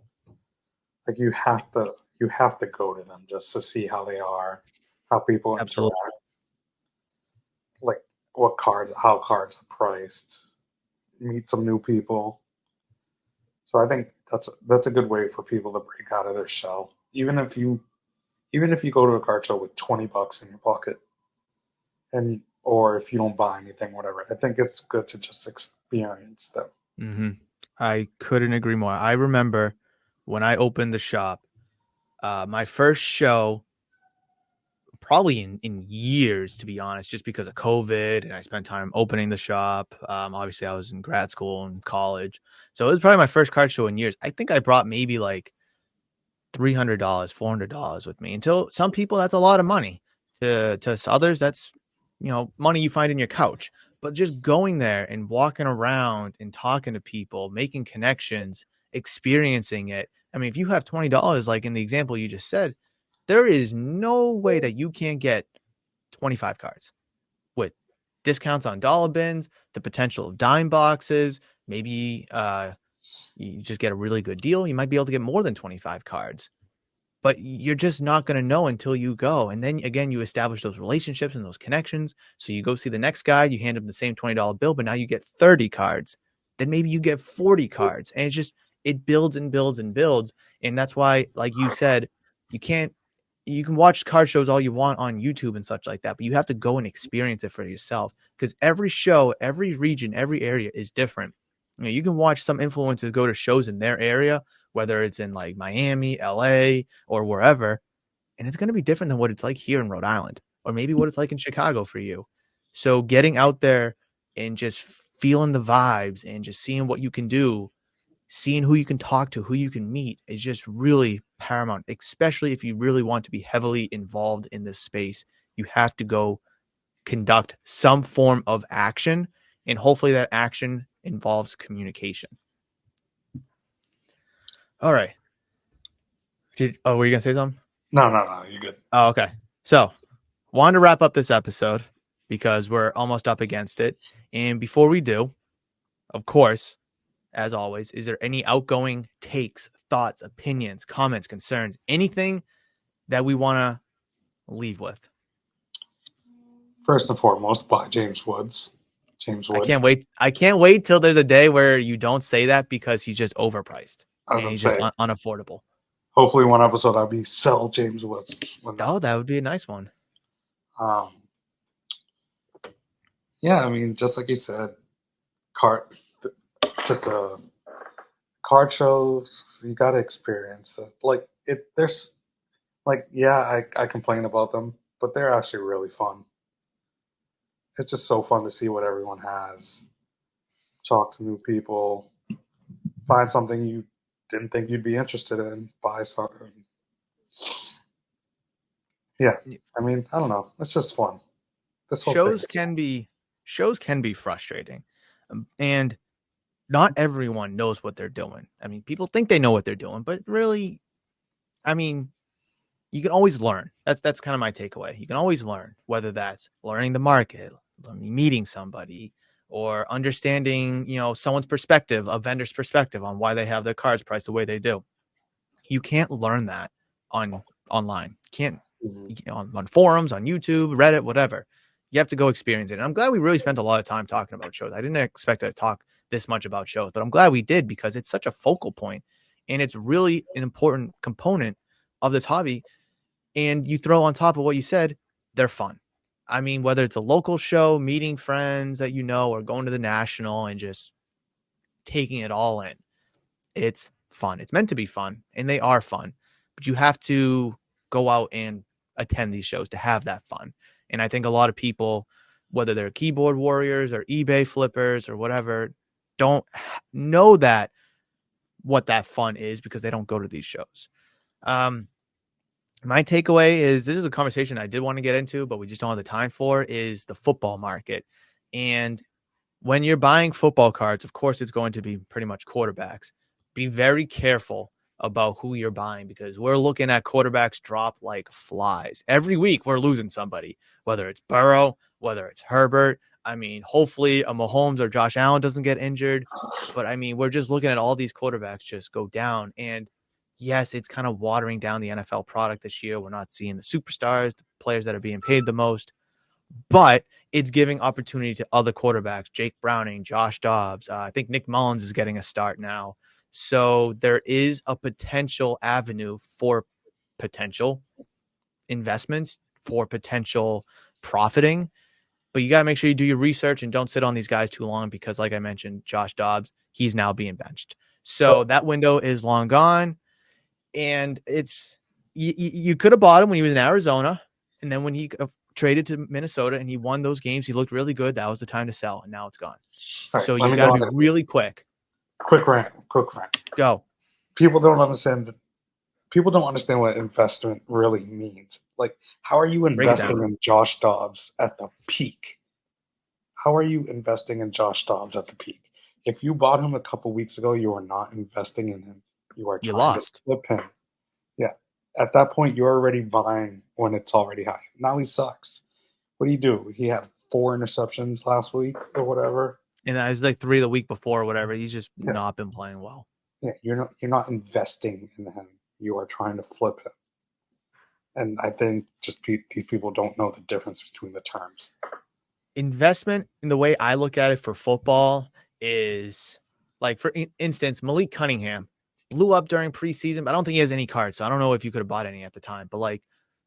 S2: Like you have to go to them just to see how they are. how people
S1: Absolutely.
S2: interact, like what cards, how cards are priced, meet some new people. So I think that's a good way for people to break out of their shell. Even if you go to a card show with $20 in your pocket, and or if you don't buy anything, whatever, I think it's good to just experience them.
S1: Hmm. I couldn't agree more. I remember when I opened the shop, my first show, probably in years, to be honest, just because of COVID and I spent time opening the shop. Obviously, I was in grad school and college. So it was probably my first card show in years. I think I brought maybe like $300, $400 with me. Until some people, that's a lot of money. To others, that's money you find in your couch. But just going there and walking around and talking to people, making connections, experiencing it. I mean, if you have $20, like in the example you just said, there is no way that you can't get 25 cards with discounts on dollar bins, the potential of dime boxes. Maybe you just get a really good deal. You might be able to get more than 25 cards, but you're just not going to know until you go. And then again, you establish those relationships and those connections. So you go see the next guy, you hand him the same $20 bill, but now you get 30 cards. Then maybe you get 40 cards. And it builds and builds and builds. And that's why, like you said, you can't, you can watch card shows all you want on YouTube and such like that, but you have to go and experience it for yourself because every show, every region, every area is different. You can watch some influencers go to shows in their area, whether it's in like Miami, LA, or wherever, and it's going to be different than what it's like here in Rhode Island, or maybe what it's like in Chicago for you. So getting out there and just feeling the vibes and just seeing what you can do, seeing who you can talk to, who you can meet is just really paramount, especially if you really want to be heavily involved in this space. You have to go conduct some form of action, and hopefully that action involves communication. All right. Were you going to say something?
S2: No, you're good.
S1: Oh, okay. So, wanted to wrap up this episode because we're almost up against it. And before we do, of course, as always, is there any outgoing takes, thoughts, opinions, comments, concerns, anything that we want to leave with?
S2: First and foremost, buy James Woods. James
S1: I
S2: Wood.
S1: can't wait. I can't wait till there's a day where you don't say that because he's just overpriced
S2: I was
S1: and
S2: gonna
S1: he's just
S2: say,
S1: unaffordable.
S2: hopefully one episode I'll be sell James Woods when
S1: Oh,
S2: not.
S1: that would be a nice one.
S2: Um, yeah, I mean, just like you said, card, just a card shows you got to experience it. Like it, there's like yeah, I complain about them, but they're actually really fun. It's just so fun to see what everyone has, talk to new people, find something you didn't think you'd be interested in, buy something. Yeah, I mean, I don't know. It's just fun. This whole thing
S1: shows
S2: is fun.
S1: can be shows can be frustrating, and not everyone knows what they're doing. I mean, people think they know what they're doing, but really, I mean, you can always learn. That's kind of my takeaway. You can always learn, whether that's learning the market, meeting somebody, or understanding, someone's perspective, a vendor's perspective on why they have their cards priced the way they do. You can't learn that on online.
S2: Mhm.
S1: On forums, on YouTube, Reddit, whatever. You have to go experience it. And I'm glad we really spent a lot of time talking about shows. I didn't expect to talk this much about shows, but I'm glad we did because it's such a focal point and it's really an important component of this hobby. And you throw on top of what you said, they're fun. I mean, whether it's a local show, meeting friends that you know, or going to the national and just taking it all in, it's fun. It's meant to be fun, and they are fun, but you have to go out and attend these shows to have that fun. And I think a lot of people, whether they're keyboard warriors or eBay flippers or whatever, don't know that what that fun is because they don't go to these shows. Um, my takeaway is this is a conversation I did want to get into, but we just don't have the time for is the football market. And when you're buying football cards, of course, it's going to be pretty much quarterbacks. Be very careful about who you're buying because we're looking at quarterbacks drop like flies. Every week, we're losing somebody, whether it's Burrow, whether it's Herbert. I mean, hopefully a Mahomes or Josh Allen doesn't get injured. But I mean, we're just looking at all these quarterbacks just go down. And Yes, it's kind of watering down the NFL product this year. We're not seeing the superstars, the players that are being paid the most, but it's giving opportunity to other quarterbacks, Jake Browning, Josh Dobbs. I think Nick Mullins is getting a start now. So there is a potential avenue for potential investments, for potential profiting. But you got to make sure you do your research and don't sit on these guys too long because, like I mentioned, Josh Dobbs, he's now being benched. So that window is long gone. And you could have bought him when he was in Arizona. And then when he traded to Minnesota and he won those games, he looked really good. That was the time to sell. And now it's gone.
S2: All right,
S1: So
S2: let
S1: you
S2: me
S1: got
S2: go
S1: to
S2: on
S1: be
S2: a
S1: really quick.
S2: quick rant. Quick rant.
S1: Go.
S2: People don't understand that. People don't understand what investment really means. Like, how are you
S1: Break it
S2: investing
S1: down.
S2: in Josh Dobbs at the peak? How are you investing in Josh Dobbs at the peak? If you bought him a couple weeks ago, you are not investing in him. You are
S1: You
S2: trying to
S1: lost.
S2: flip him. Yeah. At that point, you're already buying when it's already high. Now he sucks. What do you do? He had 4 interceptions last week or whatever.
S1: And that was like 3 the week before or whatever. He's just
S2: Yeah.
S1: not been playing well.
S2: Yeah. You're not investing in him. You are trying to flip him. And I think just these people don't know the difference between the terms.
S1: Investment in the way I look at it for football is like, for instance, Malik Cunningham blew up during preseason, but I don't think he has any cards. So I don't know if you could have bought any at the time. But like,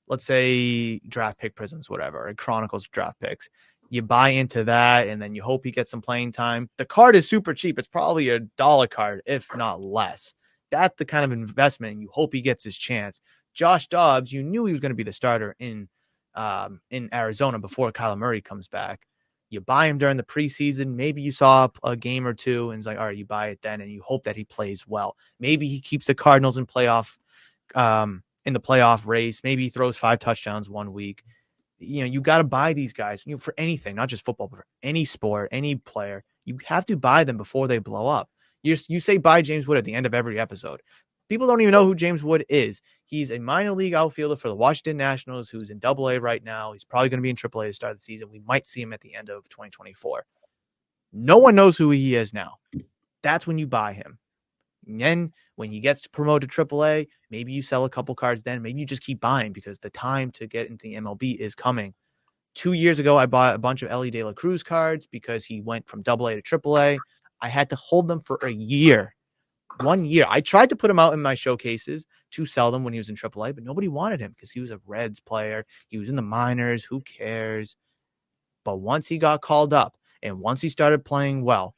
S1: let's say draft pick prisms, whatever, and Chronicles draft picks. You buy into that and then you hope he gets some playing time. The card is super cheap. It's probably $1 card, if not less. That's the kind of investment. You hope he gets his chance. Josh Dobbs, you knew he was going to be the starter in Arizona before Kyler Murray comes back. You buy him during the preseason. Maybe you saw a game or two and it's like, all right, you buy it then and you hope that he plays well. Maybe he keeps the Cardinals in the playoff race. Maybe he throws 5 touchdowns one week. You got to buy these guys, for anything, not just football, but for any sport, any player. You have to buy them before they blow up. You say buy James Wood at the end of every episode. People don't even know who James Wood is. He's a minor league outfielder for the Washington Nationals who's in Double-A right now. He's probably going to be in Triple-A to start the season. We might see him at the end of 2024. No one knows who he is now. That's when you buy him. And then when he gets promoted to AAA, maybe you sell a couple cards then. Maybe you just keep buying because the time to get into the MLB is coming. 2 years ago, I bought a bunch of Elly De La Cruz cards because he went from AA to AAA. I had to hold them for a year. 1 year. I tried to put him out in my showcases to sell them when he was in AAA, but nobody wanted him because he was a Reds player. He was in the minors. Who cares? But once he got called up and once he started playing well,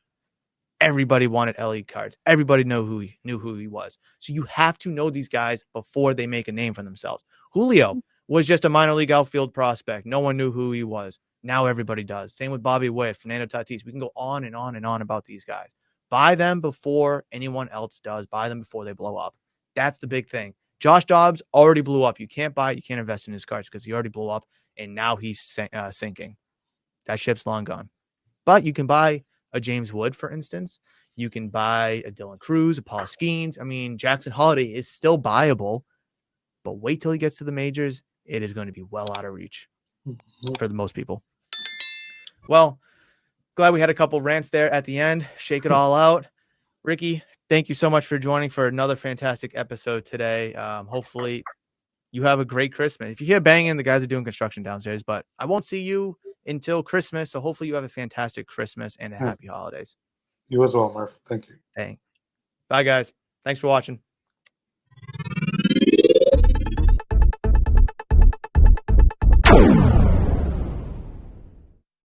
S1: everybody wanted Ellie cards. Everybody knew who he was. So you have to know these guys before they make a name for themselves. Julio was just a minor league outfield prospect. No one knew who he was. Now everybody does. Same with Bobby Witt, Fernando Tatis. We can go on and on and on about these guys. Buy them before anyone else does. Buy them before they blow up. That's the big thing. Josh Dobbs already blew up. You can't buy it. You can't invest in his cards because he already blew up, and now he's sinking. That ship's long gone. But you can buy a James Wood, for instance. You can buy a Dylan Cruz, a Paul Skeens. I mean, Jackson Holiday is still buyable, but wait till he gets to the majors. It is going to be well out of reach for the most people. Well, glad we had a couple rants there at the end. Shake it all out. Ricky, thank you so much for joining for another fantastic episode today. Hopefully you have a great Christmas. If you hear banging, the guys are doing construction downstairs, but I won't see you until Christmas. So hopefully you have a fantastic Christmas and a happy holidays.
S2: You as well, Murph. Thank you.
S1: Hey, bye guys. Thanks for watching.